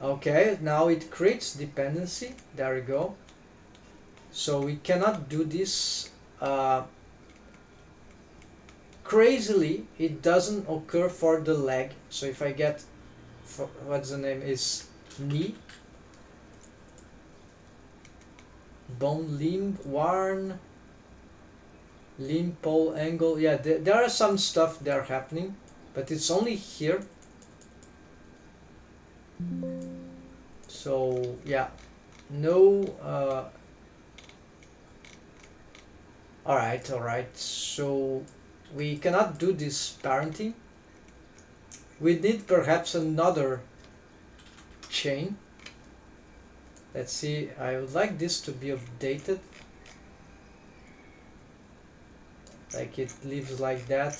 Okay, now it creates dependency. There we go. So we cannot do this. Crazily, it doesn't occur for the leg. So if I get, what's the name is knee, bone, limb, worn, limb, pole, angle. Yeah, there are some stuff there happening, but it's only here. So yeah, no. All right. So we cannot do this parenting. We need perhaps another chain. Let's see. I would like this to be updated. Like it lives like that.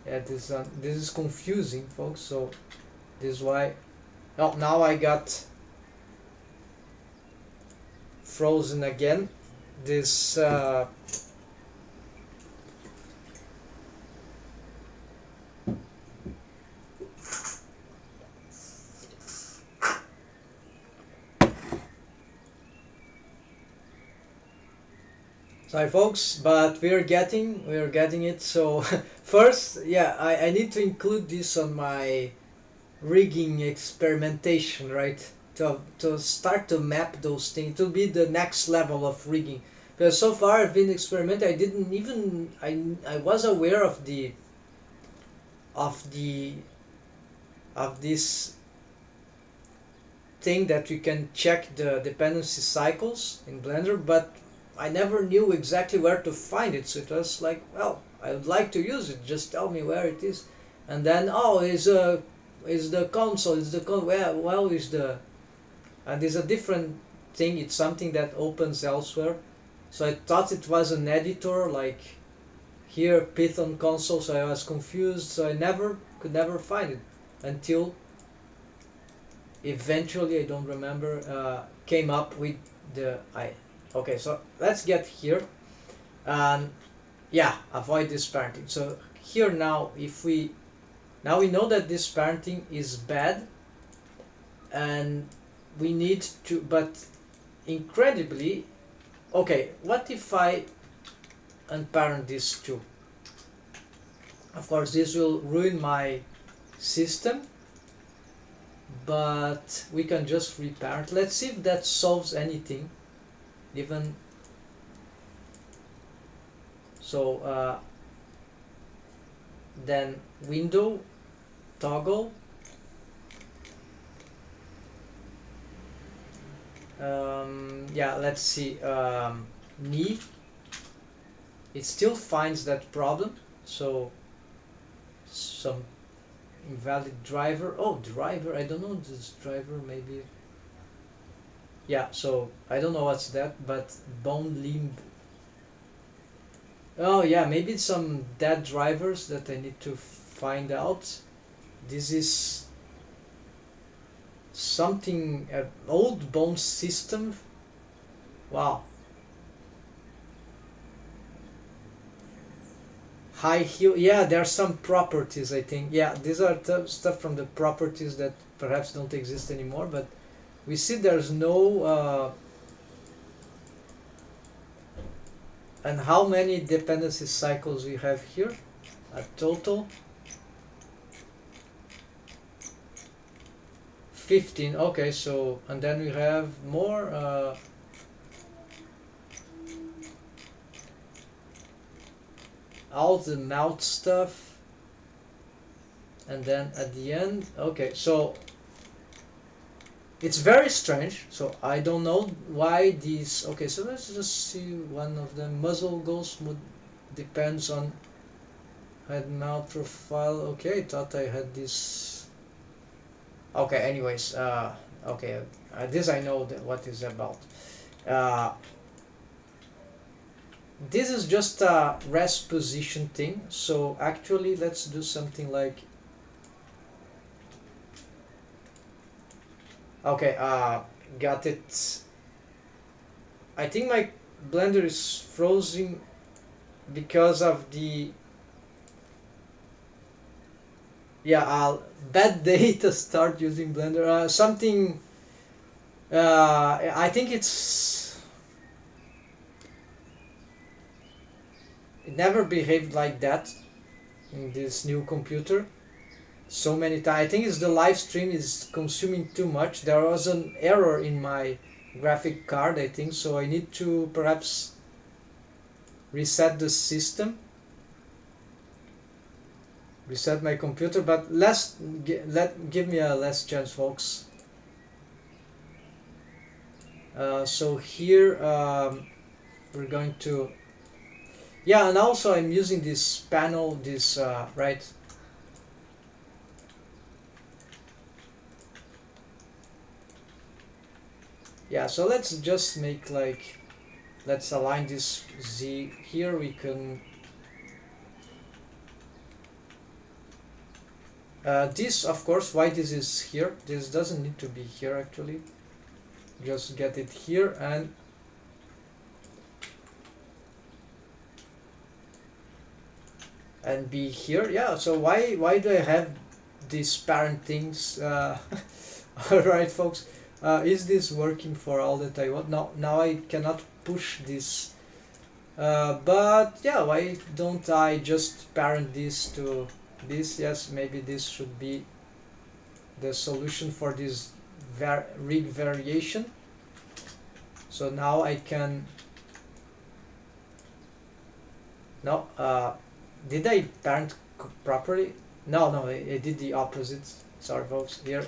Yeah, this is confusing, folks. So this is why. Oh, now I got frozen again. This sorry folks, but we're getting it. So first, yeah, I need to include this on my rigging experimentation, right? To start to map those things, to be the next level of rigging. Because so far I've been experimenting, I didn't even I was aware of the of the of this thing that you can check the dependency cycles in Blender, but I never knew exactly where to find it. So it was like, well, I would like to use it, just tell me where it is. And then, oh, is the console, is the well, is the, and it's a different thing. It's something that opens elsewhere. So I thought it was an editor, like here Python console. So I was confused. So I could never find it until eventually, I don't remember, came up with the okay. So let's get here, and yeah, avoid this parenting. So here now, if we now we know that this parenting is bad, and we need to, but incredibly, okay, what if I unparent this too? Of course, this will ruin my system, but we can just reparent. Let's see if that solves anything. Even so, then window toggle, yeah, let's see, knee, it still finds that problem. So some invalid driver. Oh, driver, I don't know this driver, maybe, yeah. So I don't know what's that, but bone, limb. Oh yeah, maybe some dead drivers that I need to find out. This is something, old bone system. Wow. High heel. Yeah, there are some properties, I think. Yeah, these are stuff from the properties that perhaps don't exist anymore, but we see there's no and how many dependency cycles we have here? A total 15. Okay, so and then we have more all the mouth stuff, and then at the end, okay, so it's very strange. So I don't know why these. Okay, so let's just see one of them. Muzzle goes depends on head mouth profile. Okay, I thought I had this. Okay, anyways, okay, this I know what is about. This is just a rest position thing. So actually, let's do something like. Okay, got it. I think my Blender is frozen because of the Yeah, bad day to start using Blender. Something. I think it never behaved like that in this new computer. So many times. I think it's the live stream is consuming too much. There was an error in my graphic card, I think, so I need to perhaps reset the system, reset my computer, but give me a last chance, folks. So here we're going to, yeah, and also I'm using this panel, this right. Yeah, so let's just make like, let's align this Z here. We can this, of course, why this is here, this doesn't need to be here actually. Just get it here and be here. Yeah, so why do I have these parent things? Alright, folks, is this working for all that I want? Now I cannot push this, but yeah, why don't I just parent this to this? Yes, maybe this should be the solution for this rig variation. So now I can, no, did I parent properly? No, I did the opposite. Sorry, folks, here.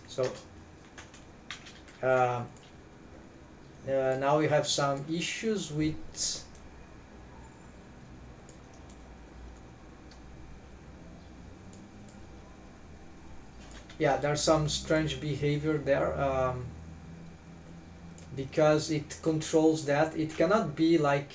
So now we have some issues with yeah, there's some strange behavior there, because it controls that. It cannot be like,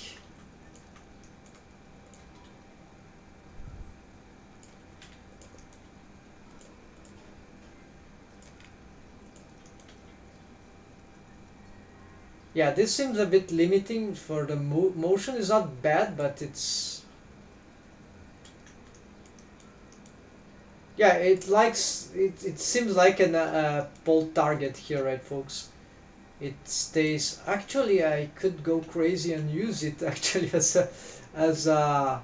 yeah, this seems a bit limiting for the motion. Is not bad, but it's, yeah, it likes it. It seems like an pull target here, right, folks? It stays. Actually, I could go crazy and use it actually as a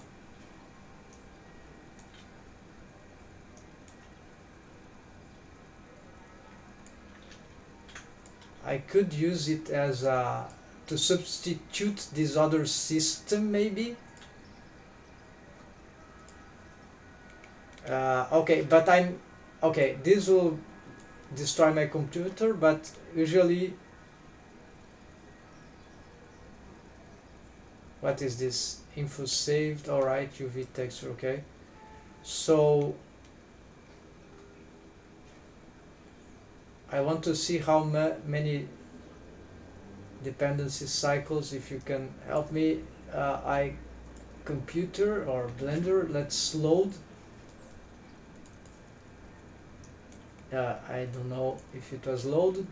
I could use it as to substitute this other system maybe. Okay, but okay. This will destroy my computer, but usually, what is this? Info saved. All right, UV texture. Okay, so I want to see how many dependency cycles. If you can help me, computer or Blender. Let's load. I don't know if it was loaded.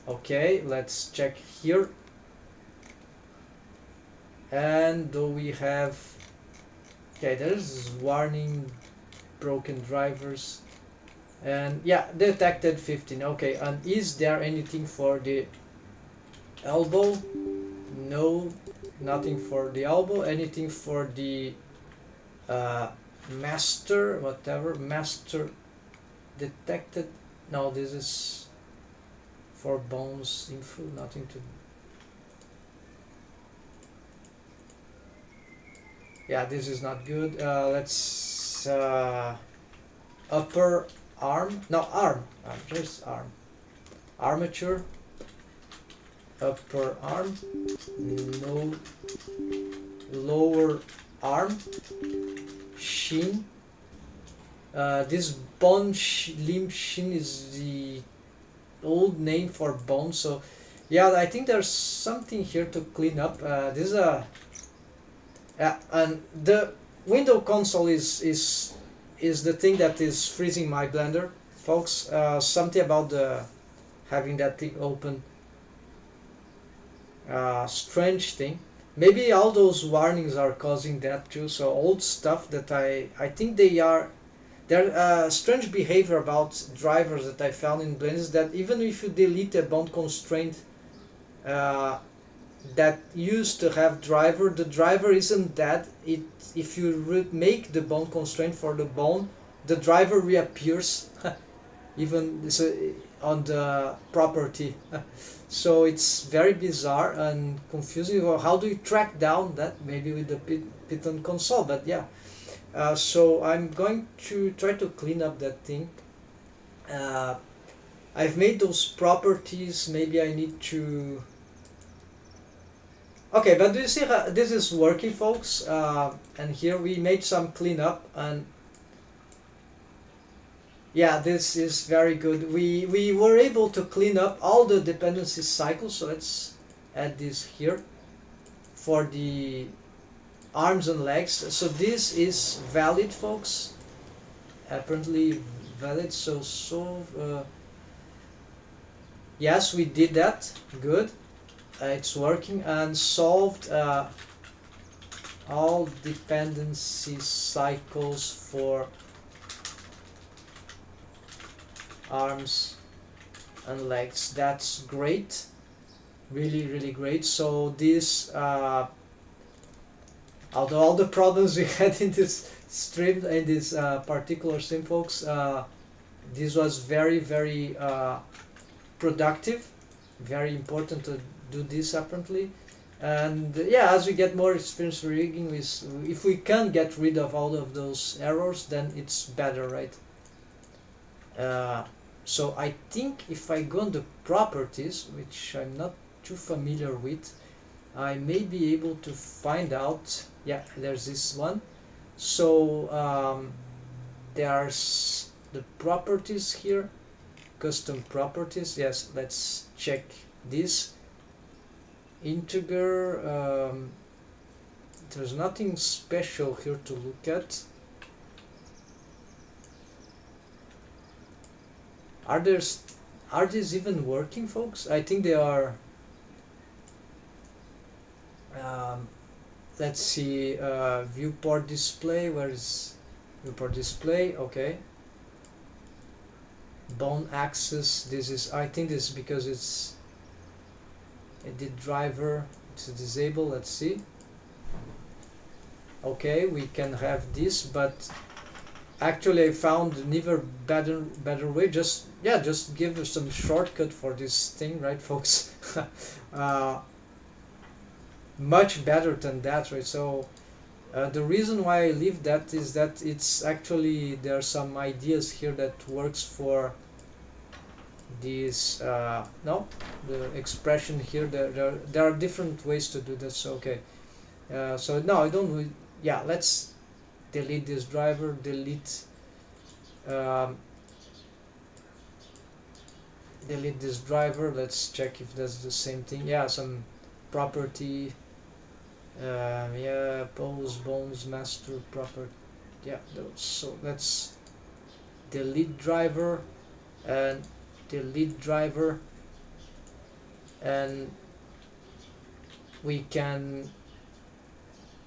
Okay, let's check here. And do we have, okay, there's warning, broken drivers, and yeah, detected 15. Okay, and is there anything for the elbow? No, nothing for the elbow. Anything for the master, whatever, master detected? No, this is for bones info, nothing to, yeah, this is not good. Let's upper arm, no, arm, just arm, armature, upper arm, no, lower arm, shin. This bone limb shin is the old name for bone, so yeah, I think there's something here to clean up. This is a and the window console is the thing that is freezing my Blender, folks. Something about the having that thing open, strange thing. Maybe all those warnings are causing that too. So old stuff that I think they are, There strange behavior about drivers that I found in Blend is that even if you delete a bound constraint uh, that used to have driver, the driver isn't that. If you make the bound constraint for the bound, the driver reappears even so, on the property. So it's very bizarre and confusing. Well, how do you track down that? Maybe with the Python console, but yeah. So I'm going to try to clean up that thing. Uh, I've made those properties. Maybe I need to. Okay, but do you see how this is working, folks? And here we made some cleanup, and yeah, this is very good. We were able to clean up all the dependency cycles. So let's add this here for the arms and legs. So this is valid, folks. Apparently valid. Yes, we did that. Good. It's working, and solved all dependency cycles for arms and legs. That's great, really great. So this although all the problems we had in this stream, in this particular stream, folks, this was very productive, very important to do this apparently. And yeah, as we get more experience rigging, if we can get rid of all of those errors, then it's better, right? So I think if I go on the properties, which I'm not too familiar with, I may be able to find out. Yeah, there's this one. So there's the properties here, custom properties. Yes, let's check this. Integer, there's nothing special here to look at. Are these even working, folks? I think they are. Let's see, viewport display. Where is viewport display? Okay. Bone access. This is, I think this is because it's edit driver. It's disable. Let's see. Okay, we can have this, but actually I found an even better way. Just give us some shortcut for this thing, right, folks? Much better than that, right? So the reason why I leave that is that it's actually, there are some ideas here that works for this no, the expression here. There are different ways to do this. Okay, so no, I don't. Yeah, let's delete this driver. Delete this driver. Let's check if that's the same thing. Yeah, some property. Yeah, pose bones master property. Yeah, those. So let's delete driver and delete driver, and we can,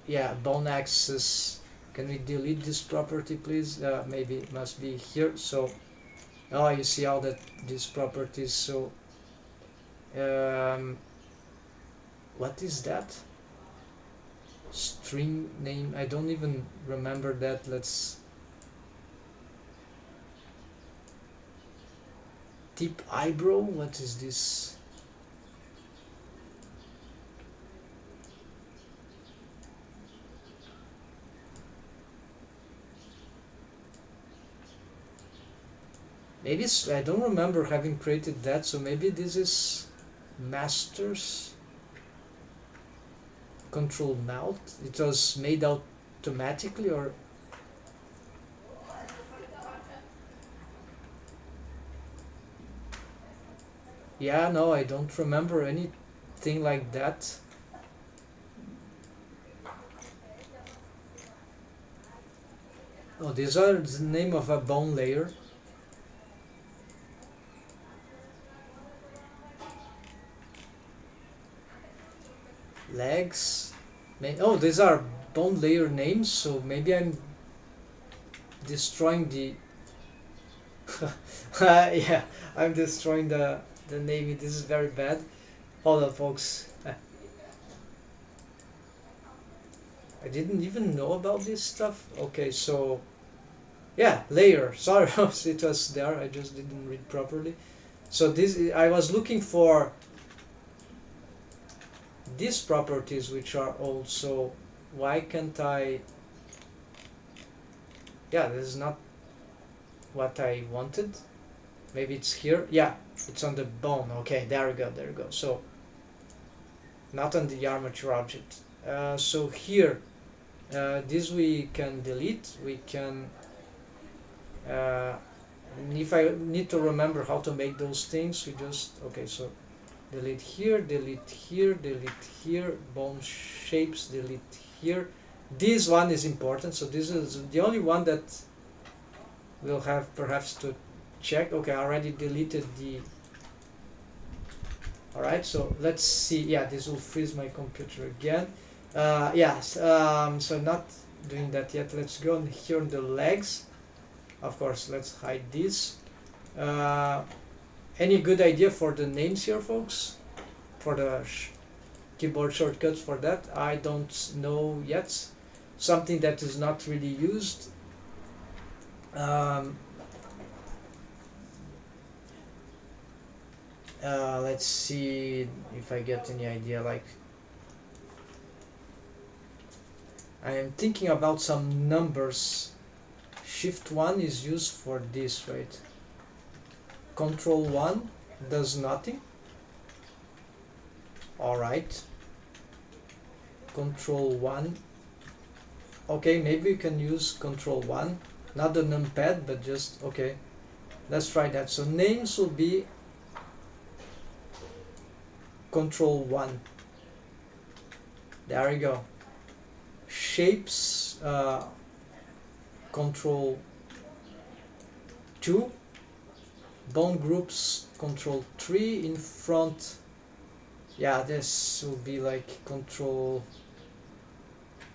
yeah, bone access. Can we delete this property, please? Maybe it must be here. So oh, you see all that these properties. So what is that? String name, I don't even remember that. Let's tip eyebrow. What is this? Maybe I don't remember having created that, so maybe this is masters control mouth. It was made automatically, or yeah, no, I don't remember anything like that. Oh, these are the name of a bone layer. Legs. Oh, these are bone layer names, so maybe I'm destroying the yeah, I'm destroying the naming. This is very bad. Hold on, folks. I didn't even know about this stuff. Okay, so yeah, layer. Sorry, it was there. I just didn't read properly. So this, I was looking for these properties which are also. Why can't I? Yeah, this is not what I wanted. Maybe it's here. Yeah, it's on the bone. Okay, there we go. There we go. So not on the armature object. So here, this we can delete. We can. If I need to remember how to make those things, we just okay. So delete here, delete here, delete here. Bone shapes, delete here. This one is important. So this is the only one that we'll have perhaps to check. Okay, I already deleted the. Alright, so let's see. Yeah, this will freeze my computer again. Yes, so not doing that yet. Let's go here on the legs. Of course, let's hide this. Any good idea for the names here, folks? For the keyboard shortcuts for that? I don't know yet. Something that is not really used. Let's see if I get any idea. Like, I am thinking about some numbers. Shift 1 is used for this, right? Control 1 does nothing. Alright. Control 1. Okay, maybe you can use Control 1. Not the numpad, but just, okay. Let's try that. So names will be Control 1. There we go. Shapes, Control 2. Bone groups, Control 3. In front, yeah, this will be like Control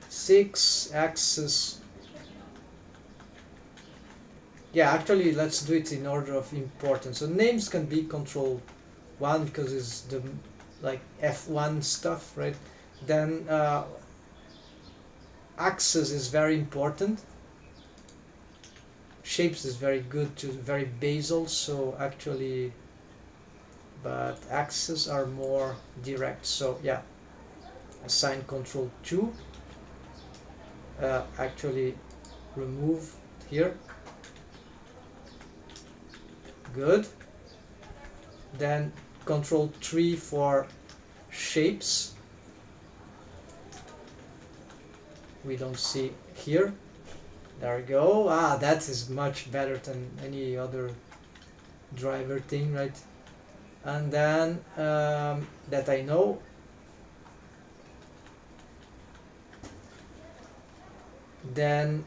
6. Axis, yeah, actually let's do it in order of importance. So names can be Control 1 because it's the like F1 stuff, right? Then axis is very important. Shapes is very good to very basal, so actually, but axes are more direct. So yeah, assign Control 2. Actually remove here. Good. Then Control 3 for shapes. We don't see here. There we go. Ah, that is much better than any other driver thing, right? And then that I know. Then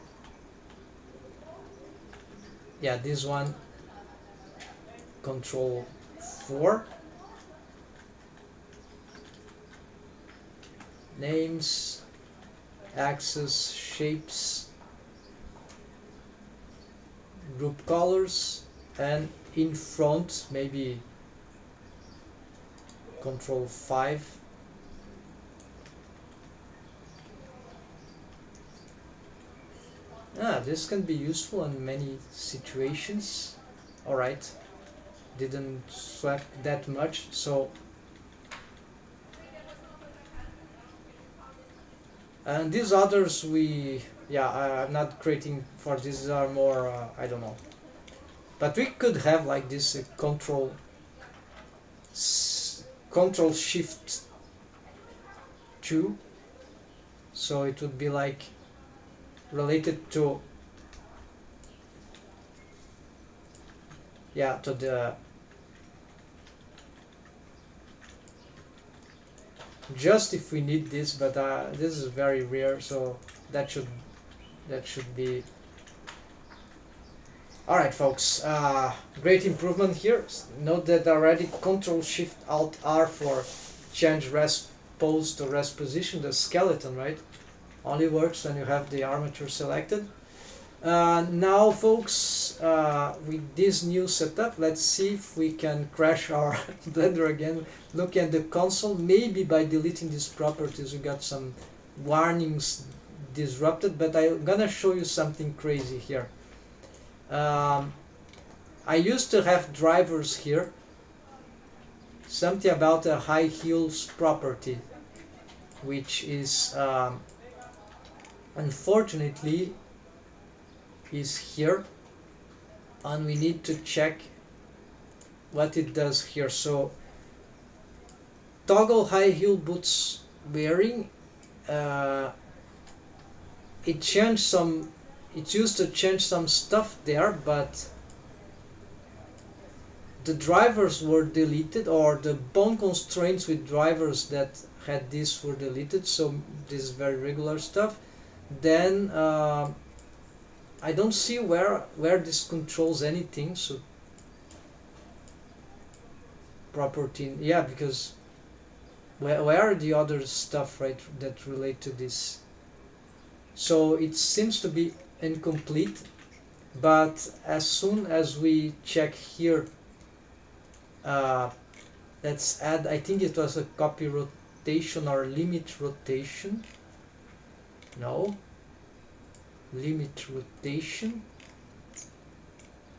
yeah, this one Control 4. Names, axis, shapes, group colors, and in front maybe Control 5. This can be useful in many situations. Alright, didn't swap that much, so and these others I'm not creating for these are more I don't know, but we could have like this control shift 2, so it would be like related to to the just if we need this, but this is very rare, so that should be alright, folks. Great improvement here. Note that already Control Shift Alt R for change rest pose to rest position. The skeleton, right, only works when you have the armature selected. Now folks, with this new setup, let's see if we can crash our Blender again. Look at the console. Maybe by deleting these properties we got some warnings disrupted, but I'm gonna show you something crazy here. I used to have drivers here, something about a high heels property, which is unfortunately is here, and we need to check what it does here. So toggle high heel boots wearing, it changed some, it used to change some stuff there, but the drivers were deleted, or the bone constraints with drivers that had this were deleted, so this is very regular stuff. Then I don't see where this controls anything. So property, yeah, because where are the other stuff, right, that relate to this? So it seems to be incomplete, but as soon as we check here, let's add, I think it was a copy rotation or limit rotation. No. Limit rotation.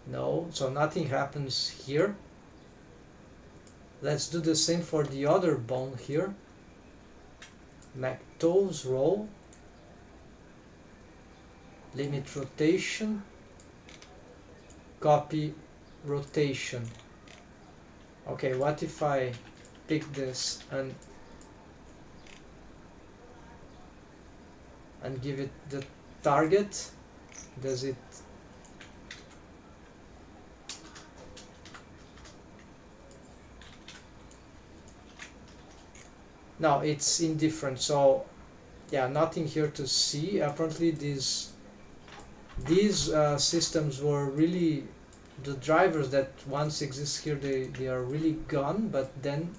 No, so nothing happens here. Let's do the same for the other bone here. McToes roll. Limit rotation. Copy rotation. Okay, what if I pick this and give it the target? Does it? No, it's indifferent. So yeah, nothing here to see. Apparently these systems were really, the drivers that once exist here, they are really gone. But then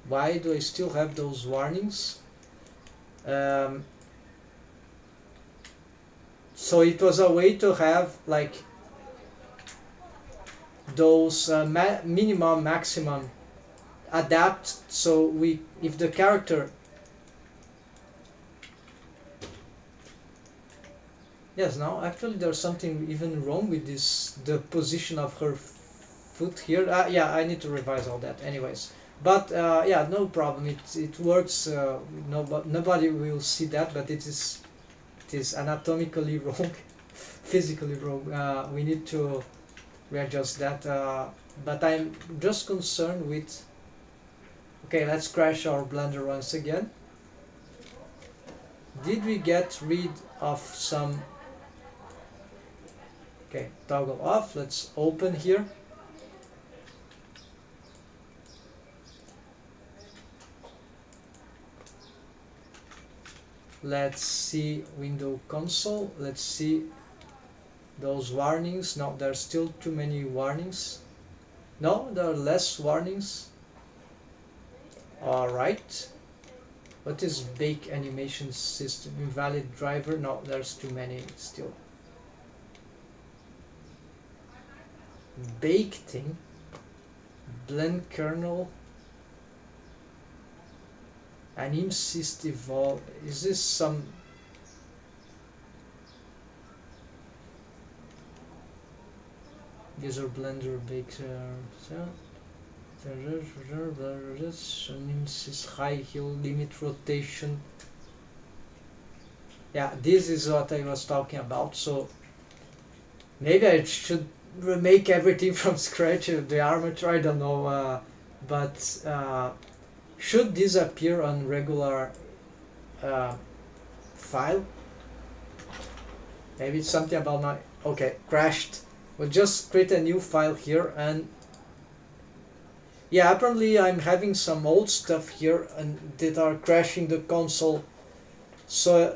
why do I still have those warnings? So it was a way to have like those minimum maximum adapt, so we, if the character, yes, now actually there's something even wrong with this, the position of her foot here. Yeah, I need to revise all that anyways, but yeah, no problem, it works. Nobody will see that, but it is anatomically wrong, physically wrong. We need to readjust that, but I'm just concerned with, okay, let's crash our Blender once again. Did we get rid of some? Okay, toggle off. Let's open here. Let's see window console. Let's see those warnings. No, there are still too many warnings. No, there are less warnings. Alright. What is bake animation system? Invalid driver? No, there's too many still. Bake thing. Blend kernel. Anim syst evolve. Is this some? User Blender baker. Anim syst high heel limit rotation. Yeah, this is what I was talking about. So maybe I should remake everything from scratch. The armature, I don't know, but should this appear on regular file? Maybe it's something about my, okay, crashed. We'll just create a new file here, and yeah, apparently I'm having some old stuff here and that are crashing the console. So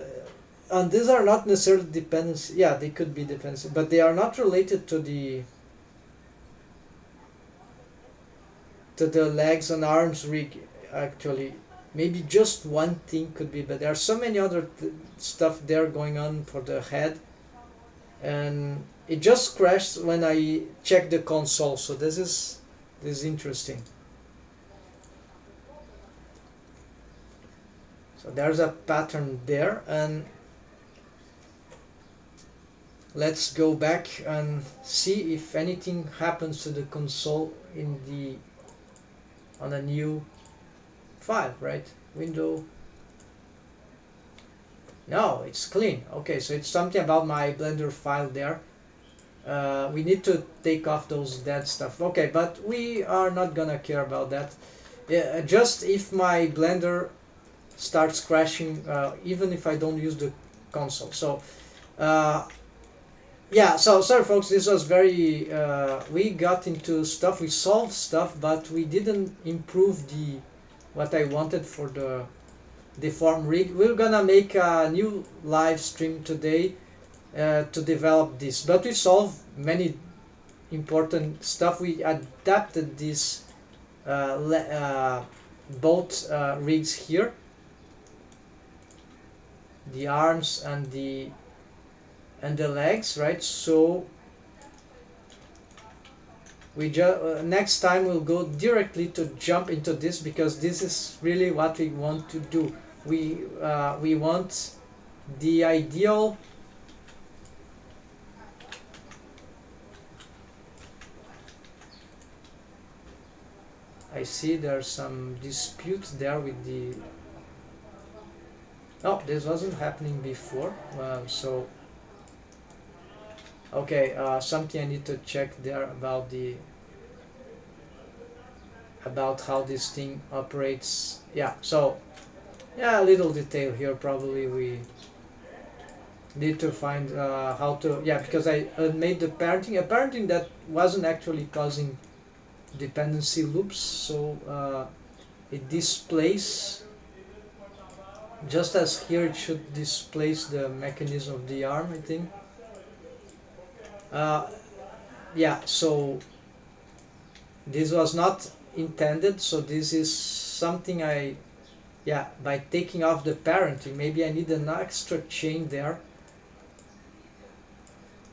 and these are not necessarily dependency. Yeah, they could be dependency, but they are not related to the legs and arms rig. Actually, maybe just one thing could be, but there are so many other stuff there going on for the head. and it just crashed when I checked the console. So this is interesting. So there's a pattern there, and let's go back and see if anything happens to the console on a new file, right? Window. No, it's clean. Okay, so it's something about my Blender file there. We need to take off those dead stuff. Okay, but we are not gonna care about that. Just if my Blender starts crashing, even if I don't use the console. So yeah, so sorry folks, this was very we got into stuff, we solved stuff, but we didn't improve what I wanted for the deform rig. We're gonna make a new live stream today to develop this, but we solved many important stuff. We adapted this both rigs here, the arms and the legs, right? So we next time we'll go directly to jump into this, because this is really what we want to do. We want the ideal I see there's some dispute there with the no, this wasn't happening before. So okay, something I need to check there about how this thing operates. Yeah, so yeah, a little detail here. Probably we need to find how to, yeah, because I made the parenting that wasn't actually causing dependency loops, so it displays, just as here it should displace the mechanism of the arm, I think. Yeah, so this was not intended, so this is something yeah, by taking off the parenting, maybe I need an extra chain there.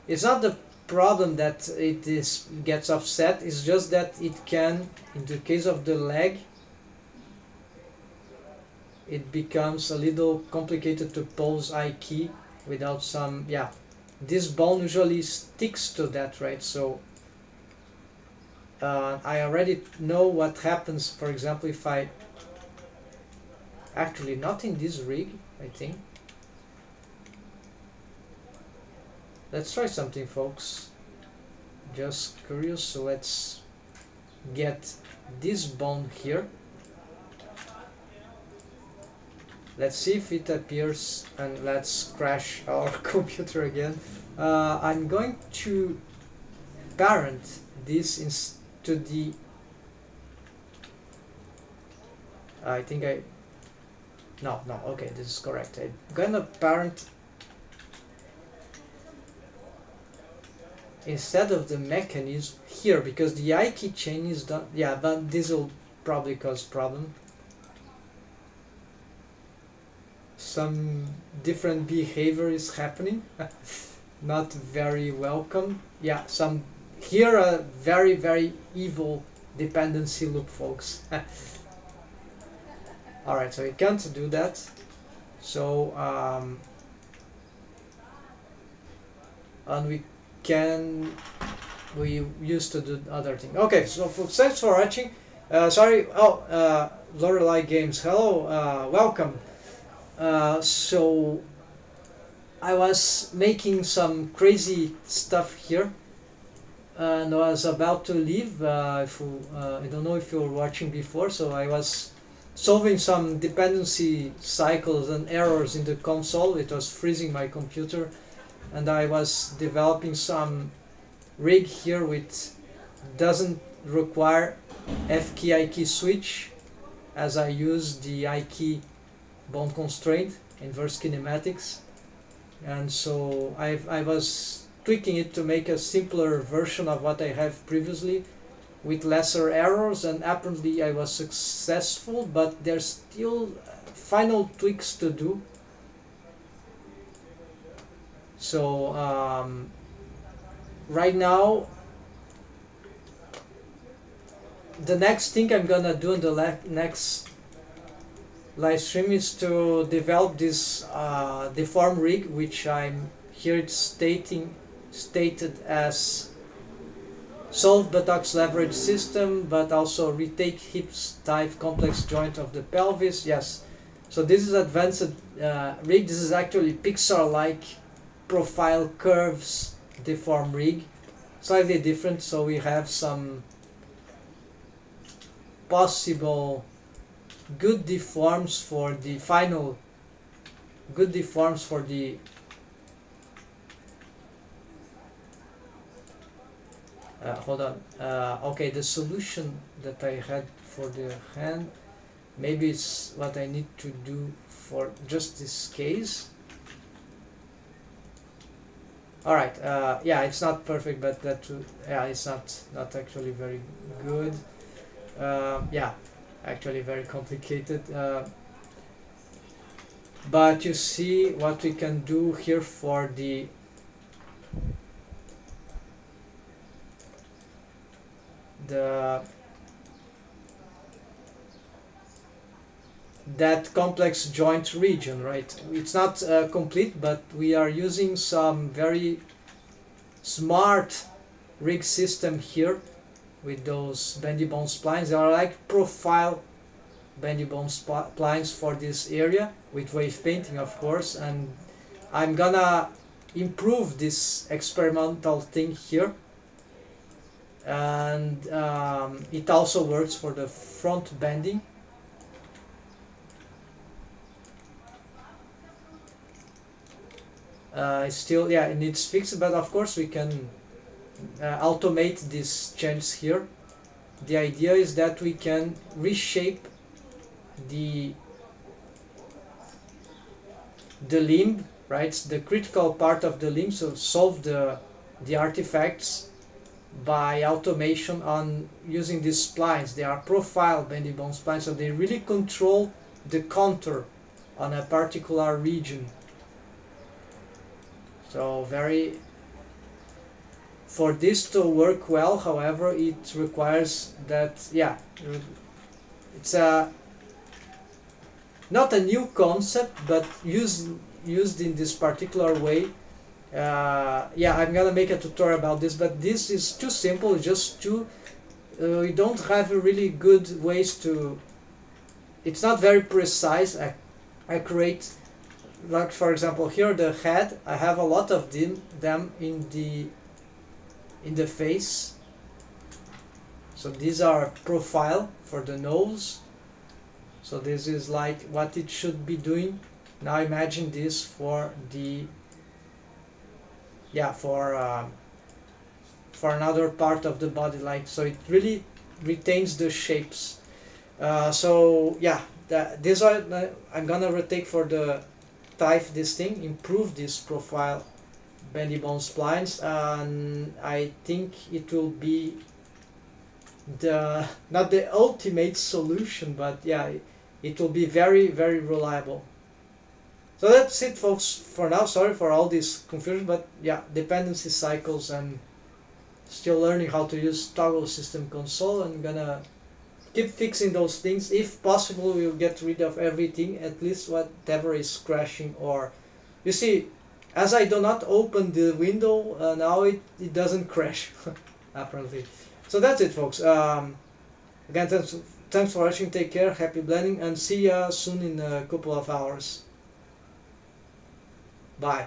It's not the problem that it gets offset, it's just that it can, in the case of the leg, it becomes a little complicated to pose I key without some, yeah, this bone usually sticks to that, right? So I already know what happens, for example, if I actually not in this rig, I think. Let's try something, folks. Just curious, so let's get this bone here. Let's see if it appears, and let's crash our computer again. I'm going to parent this into the, I think no, okay, this is correct. I'm gonna parent instead of the mechanism here, because the I key chain is done. Yeah, but this will probably cause problem. Some different behavior is happening. Not very welcome. Yeah, some here a very, very evil dependency loop, folks. Alright, so we can't do that. So and we used to do other thing. Okay, so folks, thanks for watching. Sorry, Lorelei Games, hello, welcome. So I was making some crazy stuff here, and I was about to leave. I don't know if you were watching before, so I was solving some dependency cycles and errors in the console. It was freezing my computer, and I was developing some rig here which doesn't require F key I key switch, as I use the I key bone constraint, inverse kinematics, and so I was tweaking it to make a simpler version of what I have previously with lesser errors, and apparently I was successful, but there's still final tweaks to do. So right now the next thing I'm gonna do in the next live stream is to develop this deform rig, which I'm here it's stated as solve buttocks leverage system, but also retake hips type complex joint of the pelvis. Yes, so this is advanced rig. This is actually Pixar-like profile curves deform rig, slightly different. So we have some possible good deforms for the final good deforms for the hold on. Okay, the solution that I had for the hand, maybe it's what I need to do for just this case. All right. Yeah, it's not perfect, but yeah, it's not actually very good. Yeah, actually very complicated. But you see what we can do here for that complex joint region, right? It's not complete, but we are using some very smart rig system here with those bendy bone splines. They are like profile bendy bone splines for this area with wave painting, of course, and I'm gonna improve this experimental thing here, and it also works for the front bending. Still, yeah, it needs fixed, but of course we can automate these changes here. The idea is that we can reshape the limb, right? The critical part of the limb, so solve the artifacts by automation on using these splines. They are profile bendy bone splines, so they really control the contour on a particular region. So for this to work well, however, it requires that, yeah, it's not a new concept, but used in this particular way. Yeah, I'm gonna make a tutorial about this, but this is too simple, just too we don't have really good ways to, it's not very precise, accurate. Like for example here the head, I have a lot of them in the face, so these are profile for the nose, so this is like what it should be doing. Now imagine this for the, yeah, for another part of the body, like, so it really retains the shapes. So yeah, this are I'm gonna retake for the type this thing, improve this profile bendy bone splines, and I think it will be not the ultimate solution, but yeah, it will be very, very reliable. So that's it, folks, for now. Sorry for all this confusion, but yeah, dependency cycles and still learning how to use toggle system console. I'm gonna keep fixing those things. If possible, we'll get rid of everything, at least whatever is crashing. Or you see, as I do not open the window, now it doesn't crash apparently. So that's it, folks. Again, thanks for watching, take care, happy blending, and see ya soon in a couple of hours. Bye.